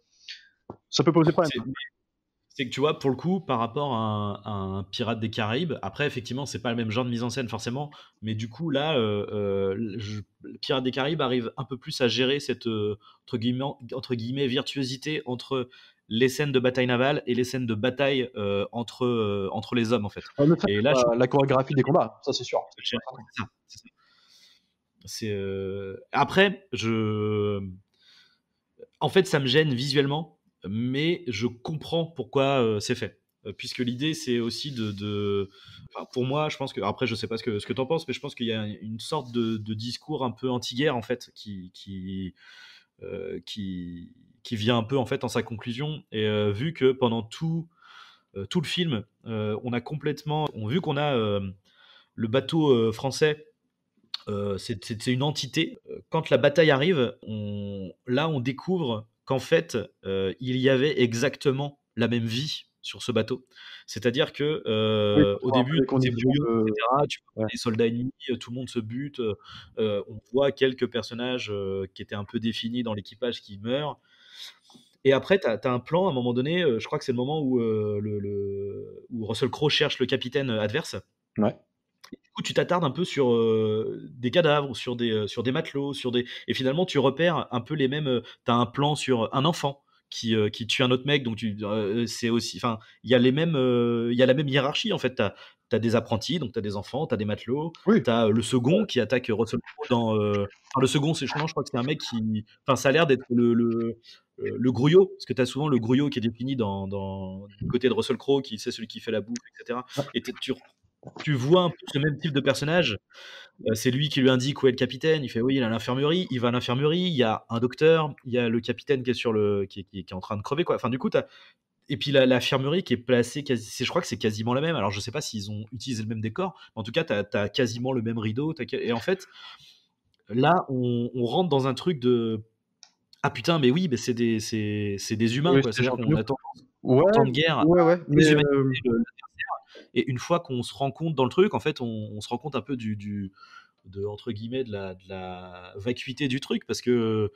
poser problème. C'est que tu vois, pour le coup, par rapport à un Pirate des Caraïbes, après, effectivement, c'est pas le même genre de mise en scène forcément, mais du coup, là, Pirate des Caraïbes arrive un peu plus à gérer cette entre guillemets virtuosité entre les scènes de bataille navale et les scènes de bataille entre les hommes, en fait. Et là, la chorégraphie des combats, ça c'est sûr. C'est ça. Après, en fait, ça me gêne visuellement, mais je comprends pourquoi c'est fait. Puisque l'idée, c'est aussi enfin, pour moi, je pense que, après, je sais pas ce que t'en penses, mais je pense qu'il y a une sorte de discours un peu anti-guerre, en fait, qui vient un peu, en fait, en sa conclusion. Et vu que pendant tout le film, vu qu'on a le bateau français, c'est une entité. Quand la bataille arrive, là, on découvre qu'en fait, il y avait exactement la même vie sur ce bateau. C'est-à-dire que Oui, pour au voir un peu début, les c'est conditions brouillon, de. etc. Tu vois Ouais. les soldats ennemis, tout le monde se bute. On voit quelques personnages qui étaient un peu définis dans l'équipage qui meurent. Et après, tu as un plan à un moment donné. Je crois que c'est le moment où, où Russell Crowe cherche le capitaine adverse. Ouais. Du coup, tu t'attardes un peu sur des cadavres, sur des matelots, et finalement, tu repères un peu les mêmes. Tu as un plan sur un enfant qui tue un autre mec, donc c'est aussi. Enfin, il y a il y a la même hiérarchie en fait. T'as des apprentis, donc t'as des enfants, t'as des matelots, Oui. t'as le second qui attaque Russell Crowe dans. Enfin, le second, non, je crois que c'est un mec qui. Enfin, ça a l'air d'être le grouillot, parce que t'as souvent le grouillot qui est défini du côté de Russell Crowe, qui c'est celui qui fait la bouffe, etc. Et tu vois un peu ce même type de personnage. C'est lui qui lui indique où est le capitaine. Il fait oui, il est à l'infirmerie. Il va à l'infirmerie. Il y a un docteur. Il y a le capitaine qui est qui est en train de crever quoi. Enfin du coup et puis l'infirmerie qui est placée je crois que c'est quasiment la même. Alors je sais pas s'ils ont utilisé le même décor. Mais en tout cas t'as quasiment le même rideau. Et en fait là on rentre dans un truc de ah putain mais oui mais c'est des humains Oui, quoi. c'est C'est-à-dire genre qu'on a tendance Ouais, en temps de guerre à ouais, mais déshumaniser et une fois qu'on se rend compte dans le truc, en fait, on se rend compte un peu entre guillemets, de la vacuité du truc, parce que,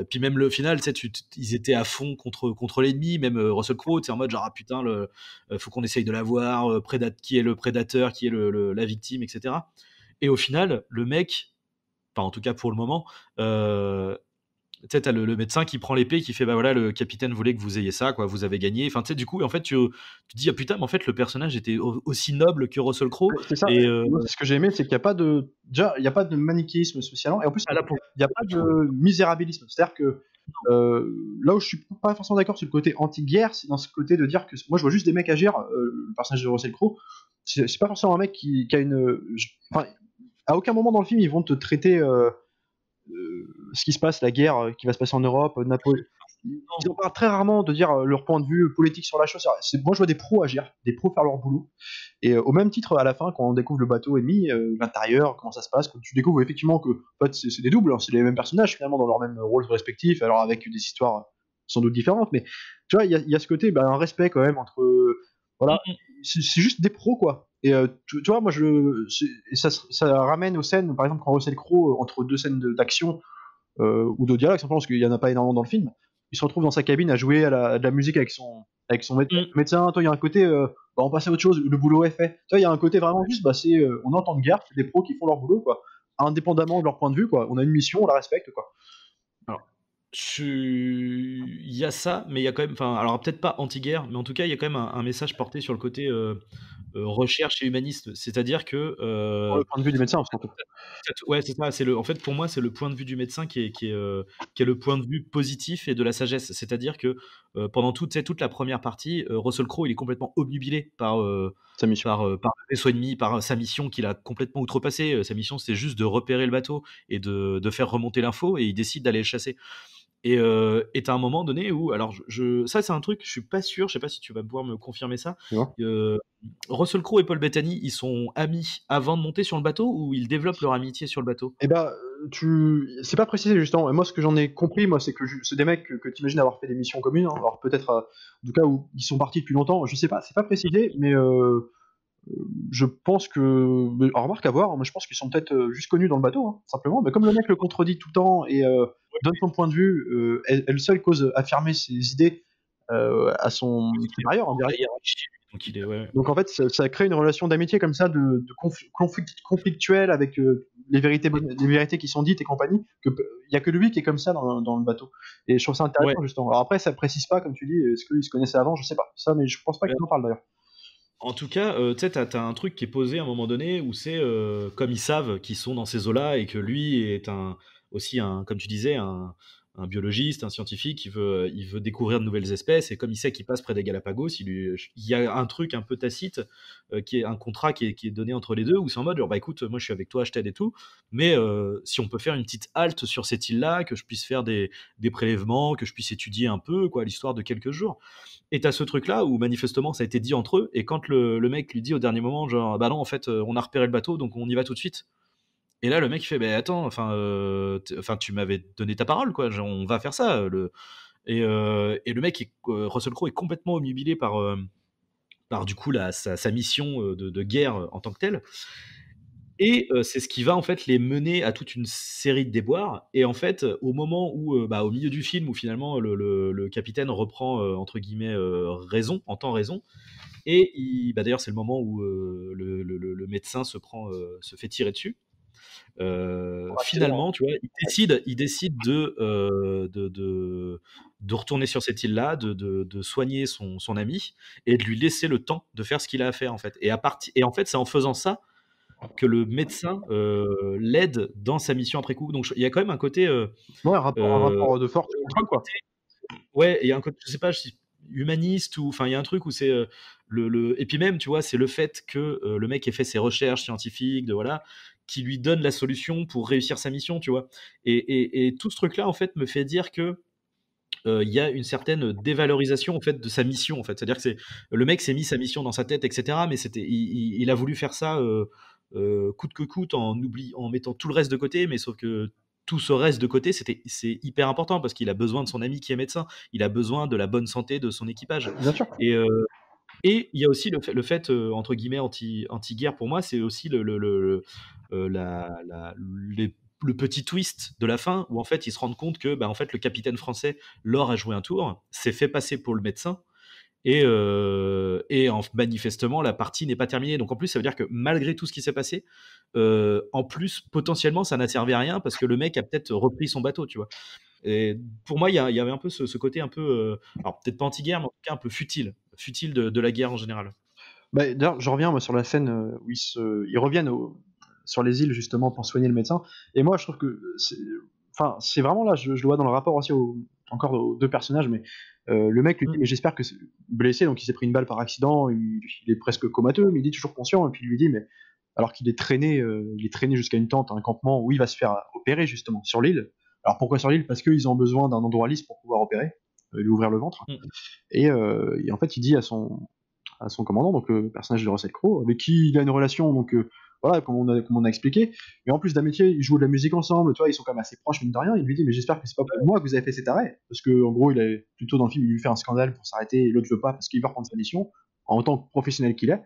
puis même le final, tu sais, ils étaient à fond contre l'ennemi, même Russell Crowe, tu sais, en mode genre, ah putain, faut qu'on essaye de l'avoir, qui est le prédateur, qui est la victime, etc. Et au final, le mec, enfin, en tout cas pour le moment, tu sais, t'as le médecin qui prend l'épée, qui fait bah voilà, le capitaine voulait que vous ayez ça, quoi, vous avez gagné. Enfin, tu sais, du coup, en fait, tu te dis ah putain, mais en fait, le personnage était aussi noble que Russell Crowe. c'est ça. Et Moi, ce que j'ai aimé, c'est qu'il n'y a pas de. Déjà, il n'y a pas de manichéisme spécialement. Et en plus, là, pour il n'y a pas de misérabilisme. C'est-à-dire que là où je suis pas forcément d'accord sur le côté anti-guerre, c'est dans ce côté de dire que. Moi, je vois juste des mecs agir. Le personnage de Russell Crowe, c'est pas forcément un mec qui a une. Enfin, à aucun moment dans le film, ils vont te traiter ce qui se passe, la guerre qui va se passer en Europe, Napoléon. Ils en parlent très rarement de dire leur point de vue politique sur la chose. Moi, je vois des pros agir, des pros faire leur boulot. Et au même titre, à la fin, quand on découvre le bateau ennemi, l'intérieur, comment ça se passe, quand tu découvres effectivement que en fait, c'est des doubles, hein, c'est les mêmes personnages finalement dans leurs mêmes rôles respectifs, alors avec des histoires sans doute différentes, mais tu vois, il y a ce côté, un respect quand même entre. Voilà, c'est juste des pros quoi. Et tu vois, moi, et ça ramène aux scènes, par exemple, quand Russell Crowe, entre deux scènes d'action ou de dialogue, simplement parce qu'il n'y en a pas énormément dans le film, il se retrouve dans sa cabine à jouer à de la musique avec son médecin. Toi, il y a un côté, on passe à autre chose, le boulot est fait. Toi, il y a un côté vraiment juste, on entend de guerre, c'est des pros qui font leur boulot, quoi, indépendamment de leur point de vue, quoi. On a une mission, on la respecte, quoi. Alors, il y a ça, mais il y a quand même, enfin, alors peut-être pas anti-guerre, mais en tout cas, il y a quand même un message porté sur le côté recherche et humaniste. C'est-à-dire que Pour le point de vue du médecin, surtout. ouais, c'est ça. En fait, pour moi, c'est le point de vue du médecin qui est le point de vue positif et de la sagesse. C'est-à-dire que pendant toute la première partie, Russell Crowe, il est complètement obnubilé Sa mission. par le vaisseau ennemi, par sa mission qu'il a complètement outrepassée. Sa mission, c'était juste de repérer le bateau et de faire remonter l'info, et il décide d'aller le chasser. Et t'as un moment donné où, alors ça c'est un truc, je suis pas sûr, je sais pas si tu vas pouvoir me confirmer ça. Russell Crowe et Paul Bettany, ils sont amis avant de monter sur le bateau, ou ils développent leur amitié sur le bateau? Et c'est pas précisé justement. Et moi, ce que j'en ai compris, moi, c'est que c'est des mecs que tu imagines avoir fait des missions communes. Hein. Alors peut-être, en tout cas, où ils sont partis depuis longtemps. Je sais pas, c'est pas précisé, mais je pense que. Alors, remarque à voir. Moi, je pense qu'ils sont peut-être juste connus dans le bateau, hein, simplement. Mais comme le mec le contredit tout le temps et donne son point de vue, est le seul cause affirmer ses idées à son supérieur en direct. Donc il est, ouais. Donc en fait, ça crée une relation d'amitié comme ça, de conflictuelle avec les vérités qui sont dites et compagnie. Il y a que lui qui est comme ça dans le bateau. Et je trouve ça intéressant justement. Alors après, ça précise pas, comme tu dis, est-ce qu'ils se connaissaient avant, je sais pas. Ça, mais je pense pas qu'ils en parlent d'ailleurs. En tout cas, tu sais, t'as un truc qui est posé à un moment donné où c'est comme ils savent qu'ils sont dans ces eaux-là et que lui est aussi comme tu disais, un biologiste, un scientifique, il veut découvrir de nouvelles espèces et comme il sait qu'il passe près des Galapagos, il y a un truc un peu tacite qui est un contrat qui est donné entre les deux où c'est en mode genre, bah écoute, moi je suis avec toi, je t'aide et tout, mais si on peut faire une petite halte sur cette île-là, que je puisse faire des prélèvements, que je puisse étudier un peu, quoi, l'histoire de quelques jours. Et t'as ce truc-là où manifestement ça a été dit entre eux, et quand le mec lui dit au dernier moment, genre, bah non, en fait, on a repéré le bateau, donc on y va tout de suite. Et là, le mec il fait, bah attends, enfin, tu m'avais donné ta parole, quoi, genre, on va faire ça. Et le mec, Russell Crowe est complètement omnubilé par du coup sa mission de guerre en tant que telle. Et c'est ce qui va en fait les mener à toute une série de déboires. Et en fait, au moment où, bah, au milieu du film, où finalement le capitaine reprend entre guillemets raison, en temps raison, et bah, d'ailleurs c'est le moment où le médecin se fait tirer dessus. Accident, Finalement, tu vois, il décide de retourner sur cette île-là, de soigner son ami et de lui laisser le temps de faire ce qu'il a à faire en fait. Et en fait, c'est en faisant ça que le médecin l'aide dans sa mission après coup. Donc il y a quand même un côté, ouais, un euh, rapport de force il y a ultime, un quoi. côté- ouais, il y a un côté, je sais pas, humaniste ou enfin il y a un truc où c'est et puis même tu vois c'est le fait que le mec ait fait ses recherches scientifiques de voilà qui lui donne la solution pour réussir sa mission, tu vois. Et tout ce truc là en fait me fait dire que il y a une certaine dévalorisation en fait de sa mission en fait, c'est à dire que c'est le mec s'est mis sa mission dans sa tête etc, mais il a voulu faire ça coûte que coûte en mettant tout le reste de côté, mais sauf que tout ce reste de côté c'est hyper important parce qu'il a besoin de son ami qui est médecin, il a besoin de la bonne santé de son équipage. Bien sûr. Et il y a aussi le fait entre guillemets anti-guerre pour moi, c'est aussi le petit twist de la fin où en fait ils se rendent compte que bah, en fait le capitaine français leur a joué un tour, s'est fait passer pour le médecin manifestement la partie n'est pas terminée. Donc en plus ça veut dire que malgré tout ce qui s'est passé, en plus potentiellement ça n'a servi à rien parce que le mec a peut-être repris son bateau, tu vois. Et pour moi, il y avait un peu ce côté un peu, alors peut-être pas anti-guerre, mais en tout cas un peu futile de la guerre en général. Bah, d'ailleurs, je reviens moi, sur la scène où ils reviennent sur les îles justement pour soigner le médecin. Et moi, je trouve que c'est vraiment là, je le vois dans le rapport aussi encore aux deux personnages, mais le mec lui dit, mais j'espère que c'est blessé, donc il s'est pris une balle par accident, il est presque comateux, mais il est toujours conscient, et puis il lui dit, mais alors qu'il est traîné jusqu'à une tente, un campement où il va se faire opérer justement sur l'île. Alors pourquoi sur l'île? Parce qu'ils ont besoin d'un endroit lisse pour pouvoir opérer, lui ouvrir le ventre. Mm. Et en fait, il dit à son commandant, donc le personnage de Russell Crowe, avec qui il a une relation, donc voilà, comme on a expliqué. Mais en plus d'amitié, ils jouent de la musique ensemble, tu vois, ils sont quand même assez proches, mine de rien. Il lui dit, mais j'espère que c'est pas pour moi que vous avez fait cet arrêt. Parce que, en gros, il a, plutôt dans le film, il lui fait un scandale pour s'arrêter, et l'autre veut pas parce qu'il veut reprendre sa mission, en tant que professionnel qu'il est.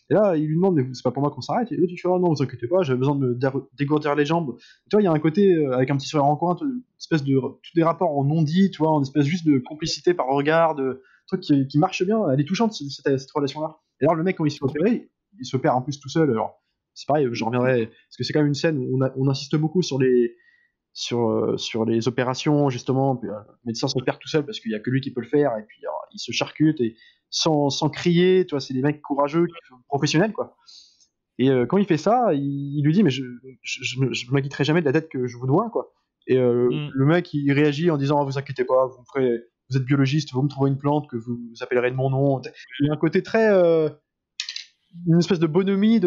Et là, il lui demande, mais c'est pas pour moi qu'on s'arrête. Et l'autre, il fait, oh non, vous inquiétez pas, j'avais besoin de me dégourdir les jambes. Et tu vois, il y a un côté, avec un petit sourire en coin, une espèce de, tous des rapports en non-dit, tu vois, en espèce juste de complicité par regard, de truc qui marche bien. Elle est touchante, cette relation-là. Et alors, le mec, quand il se fait opérer, il s'opère en plus tout seul. Alors, c'est pareil, je reviendrai, parce que c'est quand même une scène où on insiste beaucoup sur les opérations, justement. Puis, le médecin s'opère tout seul parce qu'il y a que lui qui peut le faire, et puis alors, il se charcute, et sans crier, tu vois, c'est des mecs courageux, professionnels, quoi. Et quand il fait ça, il lui dit, mais je m'acquitterai jamais de la dette que je vous dois, quoi. Et le mec, il réagit en disant, ah, vous inquiétez pas, vous êtes biologiste, vous me trouverez une plante que vous appellerez de mon nom. Il y a un côté très, une espèce de bonhomie,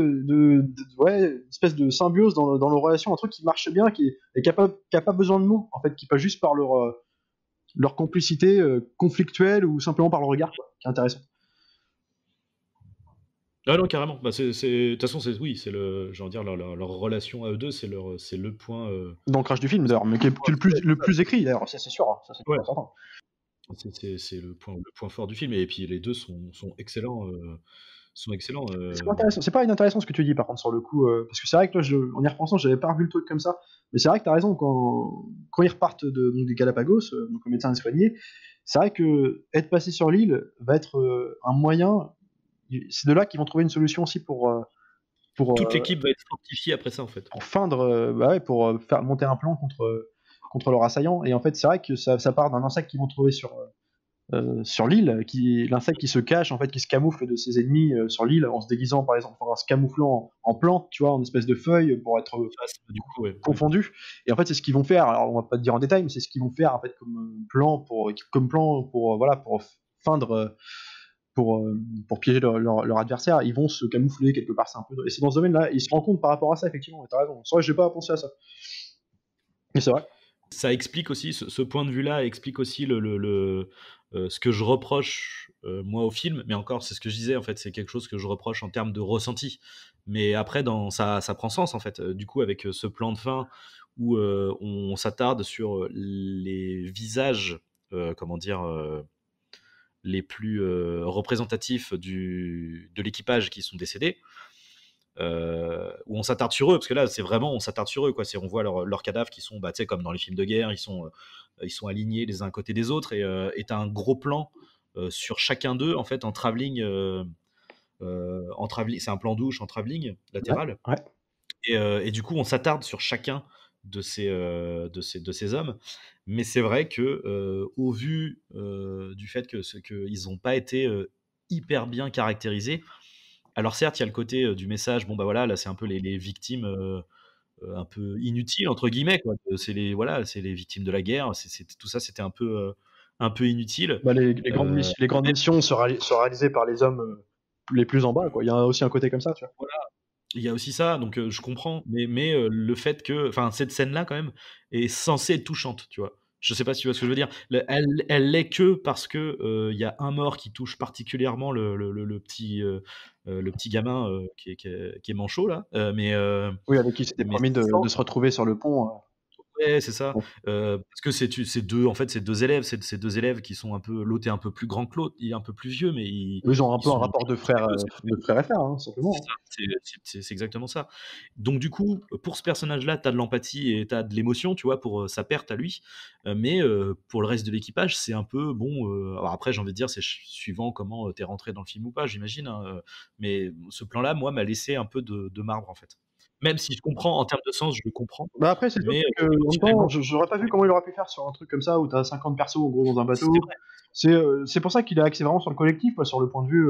ouais, une espèce de symbiose dans leur relation, un truc qui marche bien, qui a pas besoin de mots, en fait, qui passe juste par leur complicité conflictuelle ou simplement par le regard, quoi, qui est intéressant. Ah non, carrément. Bah, de toute façon, oui, c'est j'ai envie de dire, leur relation à eux deux, c'est le point. D'ancrage du film, d'ailleurs, mais qui est le plus écrit, d'ailleurs, ça c'est sûr, hein, ça c'est Ouais. certain. C'est le point fort du film, et puis les deux sont excellents. C'est pas inintéressant ce que tu dis, par contre, sur le coup, parce que c'est vrai que là, en y repensant, j'avais pas revu le truc comme ça, mais c'est vrai que t'as raison, quand ils repartent donc des Galapagos, donc le médecin est soigné, c'est vrai que être passé sur l'île va être un moyen, c'est de là qu'ils vont trouver une solution aussi pour toute l'équipe va être fortifiée après ça, en fait. pour feindre, pour faire monter un plan contre leur assaillant. Et en fait, c'est vrai que ça part d'un insecte qu'ils vont trouver sur l'île, l'insecte qui se cache, en fait, qui se camoufle de ses ennemis sur l'île en se déguisant, par exemple, en se camouflant en plante, tu vois, en espèce de feuille pour être Du coup, ouais. confondu. Et en fait, c'est ce qu'ils vont faire. Alors, on va pas te dire en détail, mais c'est ce qu'ils vont faire en fait comme plan pour voilà, pour feindre. Pour piéger leur adversaire, ils vont se camoufler quelque part. Et c'est dans ce domaine-là, ils se rendent compte par rapport à ça, effectivement. T'as raison. C'est vrai que j'ai pas pensé à ça. Mais c'est vrai. Ça explique aussi, ce point de vue-là explique aussi ce que je reproche, moi, au film. Mais encore, c'est ce que je disais, en fait, c'est quelque chose que je reproche en termes de ressenti. Mais après, ça prend sens, en fait. Du coup, avec ce plan de fin où on s'attarde sur les visages, comment dire, les plus représentatifs de l'équipage qui sont décédés, où on s'attarde sur eux, parce que là, c'est vraiment, on s'attarde sur eux, quoi. On voit leurs cadavres qui sont, tu sais, comme dans les films de guerre, ils sont alignés les uns à côté des autres, et t'as un gros plan sur chacun d'eux, en fait, en travelling. C'est un plan douche en travelling latéral. Ouais. Et du coup, on s'attarde sur chacun de ces hommes. Mais c'est vrai que, au vu du fait qu'ils n'ont pas été hyper bien caractérisés, alors certes, il y a le côté du message, bon bah voilà, là c'est un peu les victimes un peu inutiles, entre guillemets, quoi. C'est les victimes de la guerre, tout ça, c'était un peu inutile. Bah, les grandes missions sont réalisées par les hommes les plus en bas, quoi. Il y a aussi un côté comme ça, tu vois. Voilà. Il y a aussi ça, donc je comprends, mais le fait que, enfin, cette scène-là quand même est censée être touchante, tu vois. Je sais pas si tu vois ce que je veux dire. Elle l'est que parce que il y a un mort qui touche particulièrement le petit gamin qui est manchot là, Oui, avec qui c'était mais promis de se retrouver sur le pont. ouais, c'est ça. Bon. Parce que c'est deux élèves, ces deux élèves qui sont un peu, l'autre est un peu plus grand que l'autre, il est un peu plus vieux, mais Ils ont un ils peu un sont rapport de frère et frère, hein, simplement. c'est ça, c'est exactement ça. Donc du coup, pour ce personnage-là, t'as de l'empathie et t'as de l'émotion, tu vois, pour sa perte à lui. Mais pour le reste de l'équipage, c'est un peu bon. Alors après, j'ai envie de dire, c'est suivant comment t'es rentré dans le film ou pas, j'imagine, hein, mais ce plan-là, moi, m'a laissé un peu de marbre en fait. Même si je comprends en termes de sens, je le comprends. Bah après, c'est sûr Mais que, en même temps, j'aurais pas vu comment il aurait pu faire sur un truc comme ça où t'as 50 persos en gros dans un bateau. C'est pour ça qu'il a axé vraiment sur le collectif, quoi, sur le point de vue.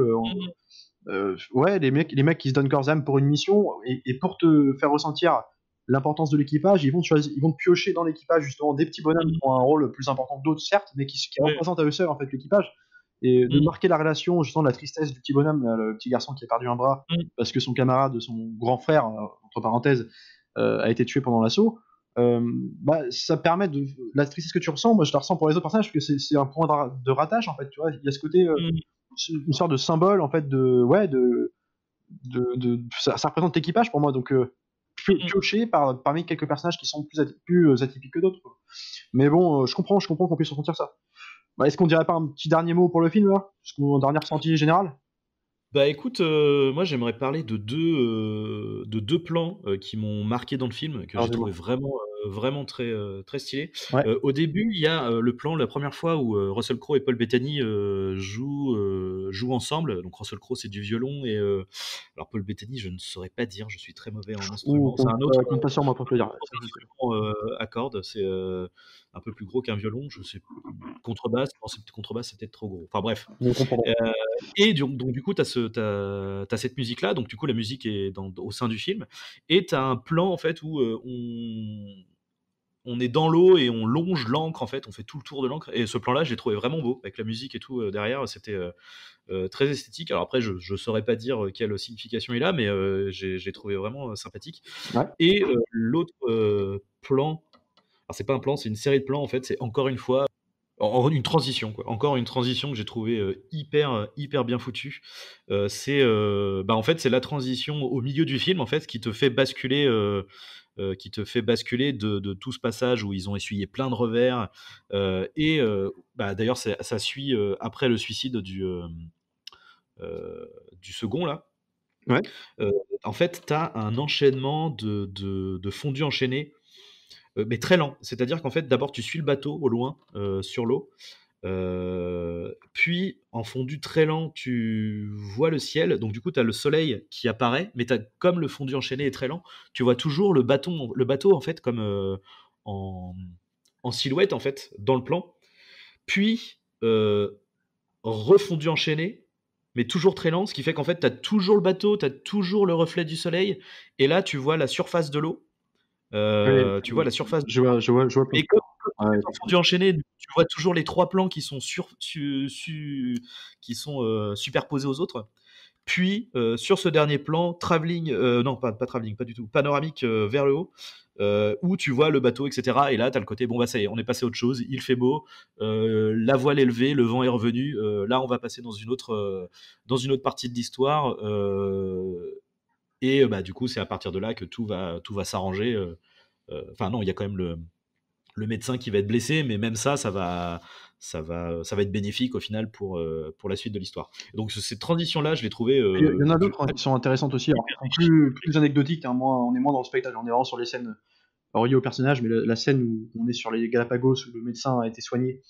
Ouais, les mecs qui se donnent corps et âme pour une mission et pour te faire ressentir l'importance de l'équipage, ils vont te piocher dans l'équipage justement des petits bonhommes qui ont un rôle plus important que d'autres, certes, mais qui représentent à eux seuls en fait l'équipage. Et de marquer la relation, justement, de la tristesse du petit bonhomme, là, le petit garçon qui a perdu un bras parce que son camarade, son grand frère, entre parenthèses, a été tué pendant l'assaut. Bah, ça permet de la tristesse que tu ressens. Moi, je la ressens pour les autres personnages parce que c'est un point de rattache en fait. Tu vois, il y a ce côté, une sorte de symbole en fait ça représente l'équipage pour moi. Donc pioché parmi quelques personnages qui sont plus atypiques que d'autres, quoi. Mais bon, je comprends qu'on puisse ressentir ça. Bah, est-ce qu'on dirait pas un petit dernier mot pour le film là, un dernier ressenti général? Bah écoute, moi j'aimerais parler de deux plans qui m'ont marqué dans le film, que Alors, j'ai dis-moi. trouvé vraiment très, très stylés. Ouais. Au début, il y a le plan, la première fois où Russell Crowe et Paul Bettany jouent ensemble. Donc Russell Crowe, c'est du violon, et alors Paul Bettany, je ne saurais pas dire, je suis très mauvais en instrument. C'est un autre Compte pas sur moi pour te le dire. instrument à cordes, c'est un peu plus gros qu'un violon, je sais, contrebasse, non, contrebasse, c'est peut-être trop gros. Enfin bref. Je comprends. Et donc du coup, t'as cette musique-là, donc du coup, la musique est au sein du film, et t'as un plan en fait où on est dans l'eau et on longe l'encre, en fait, on fait tout le tour de l'encre, et ce plan-là, je l'ai trouvé vraiment beau, avec la musique et tout derrière, c'était très esthétique. Alors après, je saurais pas dire quelle signification il a, mais j'ai trouvé vraiment sympathique. Ouais. Et l'autre plan, alors c'est pas un plan, c'est une série de plans en fait, c'est encore une fois une transition, quoi. Encore une transition que j'ai trouvé hyper bien foutue. En fait, c'est la transition au milieu du film en fait qui te fait basculer, de tout ce passage où ils ont essuyé plein de revers, d'ailleurs ça suit après le suicide du second là. Ouais. En fait, tu as un enchaînement de fondus enchaînés, mais très lent. C'est-à-dire qu'en fait, d'abord, tu suis le bateau au loin, sur l'eau. Puis, en fondu très lent, tu vois le ciel. Donc, du coup, tu as le soleil qui apparaît, mais comme le fondu enchaîné est très lent, tu vois toujours le bateau en fait, comme en silhouette, en fait, dans le plan. Puis, refondu enchaîné, mais toujours très lent, ce qui fait qu'en fait, tu as toujours le bateau, tu as toujours le reflet du soleil, et là, tu vois la surface de l'eau. Tu vois la surface de Je vois le plan. Et comme Ouais, c'est en fondu enchaîné, tu vois toujours les 3 plans qui sont superposés aux autres. Puis, sur ce dernier plan, travelling, non, pas travelling, pas du tout, panoramique vers le haut, où tu vois le bateau, etc. Et là, tu as le côté, bon, bah ça y est, on est passé à autre chose, il fait beau, la voile est levée, le vent est revenu, là, on va passer dans une autre partie de l'histoire. Et bah, du coup, c'est à partir de là que tout va s'arranger. Enfin, non, il y a quand même le médecin qui va être blessé, mais même ça va être bénéfique au final pour la suite de l'histoire. Donc cette transition-là, je l'ai trouvée. Il y en a d'autres qui sont intéressantes aussi. Alors, plus anecdotiques, hein, on est moins dans le spectacle, on est vraiment sur les scènes reliées au personnage, mais la scène où on est sur les Galapagos où le médecin a été soigné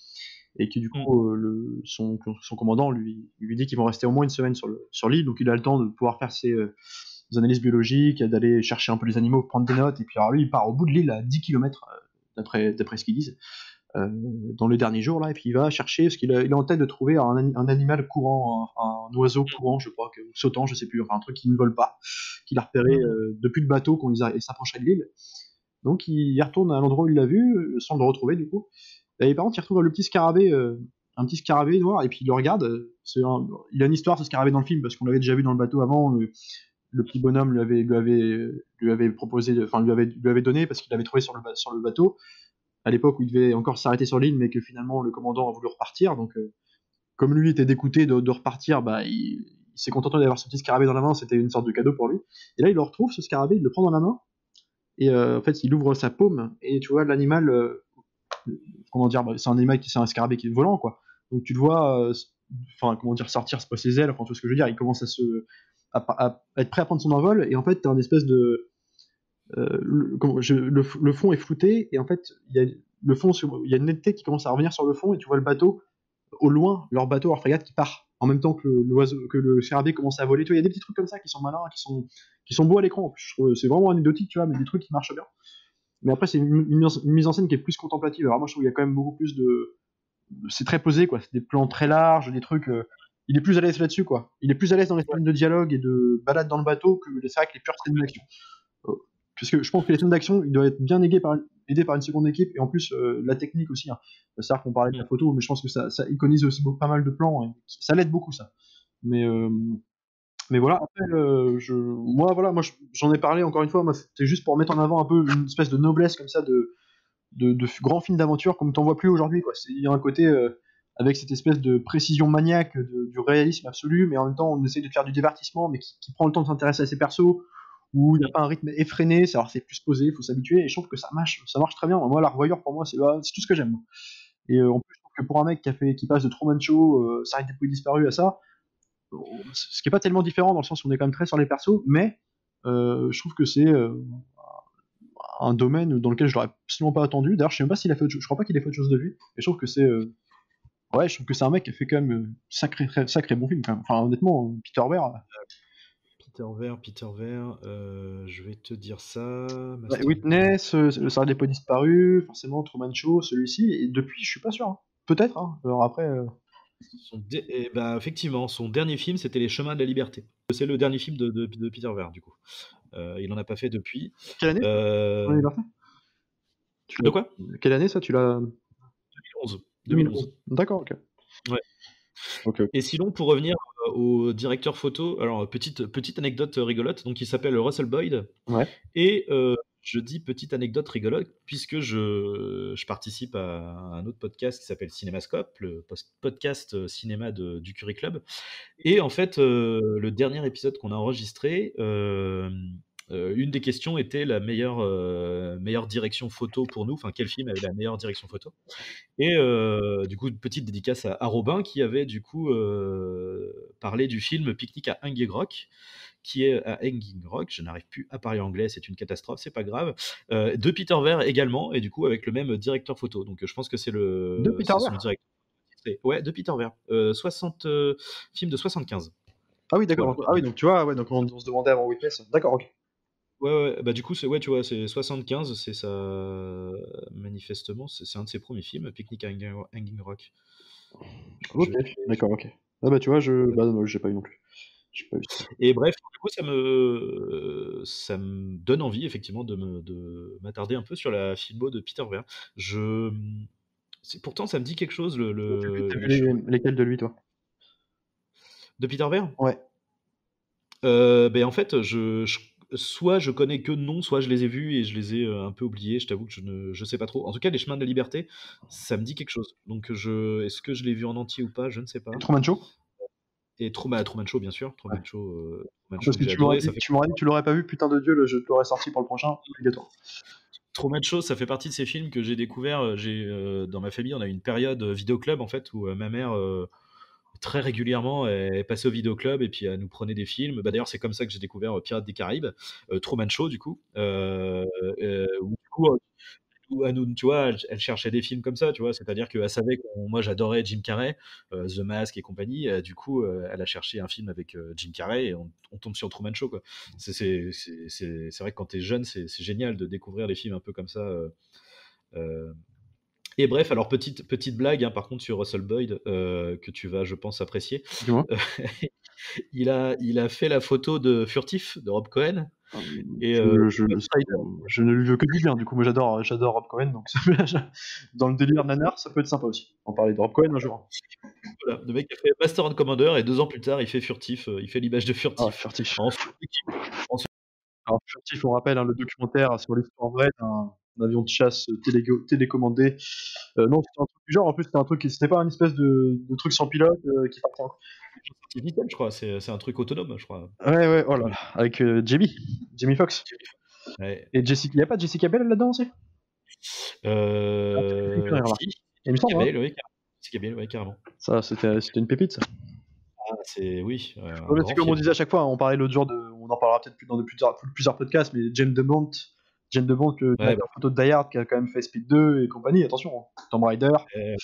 et qui du coup son commandant lui dit qu'ils vont rester au moins une semaine sur l'île, donc il a le temps de pouvoir faire ses analyses biologiques, d'aller chercher un peu les animaux, prendre des notes, et puis alors lui il part au bout de l'île à 10 km d'après ce qu'ils disent dans les derniers jours là, et puis il va chercher parce qu'il a en tête de trouver un animal courant, un oiseau courant, je crois, sautant, je sais plus, enfin un truc qui ne vole pas, qu'il a repéré depuis le bateau quand il s'approchait de l'île. Donc il retourne à l'endroit où il l'a vu sans le retrouver du coup. Et par contre, il retrouve le petit scarabée, un petit scarabée noir, et puis il le regarde. Il a une histoire ce scarabée dans le film parce qu'on l'avait déjà vu dans le bateau avant. Le petit bonhomme lui avait proposé, enfin lui avait donné parce qu'il l'avait trouvé sur le bateau à l'époque où il devait encore s'arrêter sur l'île, mais que finalement le commandant a voulu repartir. Donc comme lui était dégoûté de repartir, bah il s'est contenté d'avoir ce petit scarabée dans la main. C'était une sorte de cadeau pour lui. Et là, il le retrouve ce scarabée, il le prend dans la main. Et en fait, il ouvre sa paume et tu vois l'animal. Comment dire, c'est un animal c'est un scarabée qui est volant, quoi. Donc tu le vois, enfin comment dire, sortir, c'est pas ses ailes, enfin tu vois ce que je veux dire. Il commence à être prêt à prendre son envol, et en fait t'as un espèce de le fond est flouté, et en fait il y a il y a une netteté qui commence à revenir sur le fond, et tu vois le bateau au loin, leur bateau, leur frégate qui part en même temps que le scarabée commence à voler. Tu vois, il y a des petits trucs comme ça qui sont malins, qui sont beaux à l'écran. Je trouve c'est vraiment anecdotique, tu vois, mais des trucs qui marchent bien. Mais après, c'est une mise en scène qui est plus contemplative. Alors moi, je trouve qu'il y a quand même beaucoup plus de... C'est très posé, quoi. C'est des plans très larges, des trucs... Il est plus à l'aise là-dessus, quoi. Il est plus à l'aise dans les scènes de dialogue et de balade dans le bateau que c'est vrai que les pures scènes d'action. Parce que je pense que les scènes d'action, il doit être bien aidé par une seconde équipe, et en plus, la technique aussi. Hein. C'est-à-dire qu'on parlait de la photo, mais je pense que ça iconise aussi pas mal de plans. Et ça l'aide beaucoup, ça. Mais voilà, après, moi, j'en ai parlé encore une fois, moi, c'était juste pour mettre en avant un peu une espèce de noblesse comme ça de grands films d'aventure comme t'en vois plus aujourd'hui, quoi. Il y a un côté avec cette espèce de précision maniaque du réalisme absolu, mais en même temps on essaie de faire du divertissement, mais qui prend le temps de s'intéresser à ses persos, où il n'y a pas un rythme effréné, c'est plus posé, il faut s'habituer, et je trouve que ça marche très bien. Moi, la revoyure, pour moi, c'est tout ce que j'aime. Et en plus, je trouve que pour un mec qui passe de Truman Show, S'arrête des pouilles disparues à ça, ce qui est pas tellement différent dans le sens où on est quand même très sur les persos, mais je trouve que c'est un domaine dans lequel je l'aurais absolument pas attendu. D'ailleurs, je sais même pas s'il a fait autre chose. Je crois pas qu'il ait fait autre chose depuis. Et je trouve que c'est je trouve que c'est un mec qui a fait quand même sacré bon film quand même. Enfin, honnêtement, Peter Weir. Peter Weir, je vais te dire ça. Witness, le S'arrête des pouilles disparues, forcément Truman Show, celui-ci, et depuis, je suis pas sûr. Hein. Peut-être. Hein. Alors après. Effectivement, son dernier film, c'était Les Chemins de la Liberté. C'est le dernier film de Peter Weir, du coup. Il en a pas fait depuis. Quelle année De quoi? Quelle année ça, tu l'as 2011. D'accord, ok. Ouais. Okay. Et sinon, pour revenir au directeur photo, alors petite anecdote rigolote, donc il s'appelle Russell Boyd. Ouais. Et je dis petite anecdote rigolote puisque je participe à un autre podcast qui s'appelle Cinémascope, le podcast cinéma du Curie Club. Et en fait, le dernier épisode qu'on a enregistré, une des questions était la meilleure direction photo pour nous, enfin quel film avait la meilleure direction photo. Et du coup, une petite dédicace à Robin qui avait du coup parlé du film Pique-nique à Hanging Rock, qui est à Hanging Rock, je n'arrive plus à parler anglais, c'est une catastrophe, c'est pas grave, de Peter Weir également, et du coup avec le même directeur photo. Donc je pense que c'est de Peter Weir. Ouais, de Peter Weir. Film de 75. Ah oui, d'accord. Voilà. Ah oui, donc tu vois, donc on se demandait avant Witness. D'accord, ok. Ouais, bah du coup, tu vois, c'est 75, c'est manifestement, c'est un de ses premiers films, Picnic à Hanging Rock. Ok, d'accord, ok. Ah bah tu vois, non, j'ai pas eu non plus. J'ai pas eu ça. Et bref, du coup, ça me donne envie effectivement de m'attarder un peu sur la filmo de Peter Weir. Pourtant, ça me dit quelque chose, T'as les vu choses lesquels de lui, toi? de Peter Weir. Ouais. Ben en fait, soit je connais que de nom, soit je les ai vus et je les ai un peu oubliés. Je t'avoue que je sais pas trop. En tout cas, Les Chemins de la Liberté, ça me dit quelque chose. Donc, est-ce que je l'ai vu en entier ou pas? Je ne sais pas. Et Truman Show? Et Truman Show, bien sûr. Truman Ouais. Show Parce que que j'ai tu m'aurais adoré. dit, tu m'aurais dit que tu l'aurais pas vu, putain de Dieu, je te l'aurais sorti pour le prochain, obligatoire. Truman Show, ça fait partie de ces films que j'ai découvert. Dans ma famille, on a eu une période vidéoclub en fait où ma mère très régulièrement elle passait au vidéoclub et puis elle nous prenait des films. Bah, d'ailleurs, c'est comme ça que j'ai découvert Pirates des Caraïbes, Truman Show du coup. Où, du coup, où elle nous, tu vois, elle cherchait des films comme ça, tu vois. C'est-à-dire qu'elle savait que moi j'adorais Jim Carrey, The Mask et compagnie. Du coup, elle a cherché un film avec Jim Carrey et on tombe sur Truman Show, quoi. C'est vrai que quand t'es jeune, c'est génial de découvrir des films un peu comme ça. Euh, et bref, alors petite blague, hein, par contre, sur Russell Boyd, que tu vas, je pense, apprécier. Dis-moi. Il a fait la photo de Furtif de Rob Cohen. Et Je ne lui veux que du bien, du coup, moi j'adore Rob Cohen, donc dans le délire nanar, ça peut être sympa aussi. On parlait de Rob Cohen un jour. voilà, le mec a fait Master and Commander et 2 ans plus tard, il fait Furtif, il fait l'image de Furtif. Ah, Furtif. En Alors, Furtif, on rappelle le documentaire sur l'histoire vraie d'un avion de chasse télécommandé. Non, c'était un truc du genre, en plus, c'était pas un espèce de truc sans pilote qui partait en. artificiel, je crois, c'est un truc autonome, je crois. Ouais, oh là là, avec Jamie Foxx. Ouais. Et Jessica, y a pas Jessica Biel là-dedans aussi? Si, Il me semble, hein. Jessica Biel, ouais, carrément. Ça, c'était une pépite, ça. Ah, oui. C'est comme on disait à chaque fois, on parlait l'autre jour on en parlera peut-être plus dans plusieurs podcasts, mais Jane DeMont, le directeur photo de Die Hard, qui a quand même fait Speed 2 et compagnie, attention, Tomb Raider. Tu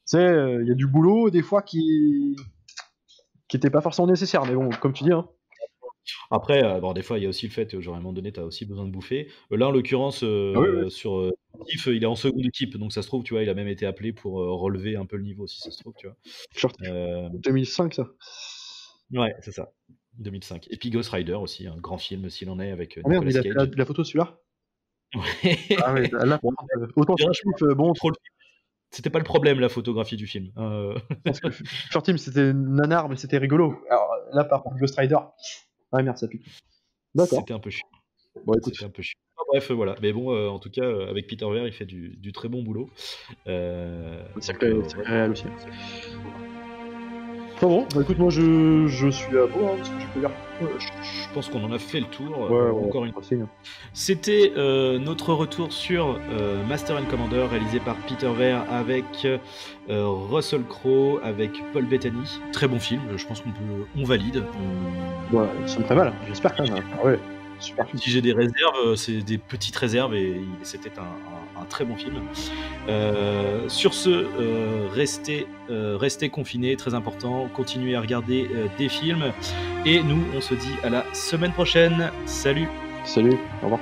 sais, il y a du boulot, des fois, qui était pas forcément nécessaire, mais bon, comme tu dis, hein. Après, bon, des fois, il y a aussi le fait, genre, à un moment donné, tu as aussi besoin de bouffer. Là, en l'occurrence, Oui. sur Tiff, il est en seconde équipe, donc ça se trouve, tu vois, il a même été appelé pour relever un peu le niveau, si ça se trouve, tu vois. Genre, 2005, ça. Ouais, c'est ça. 2005. Et puis Ghost Rider aussi, un grand film, s'il en est, avec Ah merde, Nicolas il a Cage. fait la photo, celui-là? Ouais. Ah ouais, là, autant Furtif, bon. C'était pas le problème, la photographie du film. Parce que Furtif, c'était nanar, mais c'était rigolo. Alors là, par contre, Ghost Rider. Ah merde, ça pique. D'accord. C'était un peu chiant. Bon, écoute. C'était un peu chiant. Bref, voilà. Mais bon, en tout cas, avec Peter Weir, il fait du très bon boulot. C'est réel aussi. Très bon, bah écoute, moi je suis à bout, hein, ce que je peux dire. Je pense qu'on en a fait le tour. Encore une fois. C'était notre retour sur Master and Commander, réalisé par Peter Weir avec Russell Crowe, avec Paul Bettany. Très bon film, je pense on valide. Ouais, ça me fait mal, j'espère quand même. Ah ouais, super. Si j'ai des réserves, c'est des petites réserves et c'était un très bon film. Sur ce, restez confinés, très important. Continuez à regarder des films. Et nous, on se dit à la semaine prochaine. Salut! Salut, au revoir.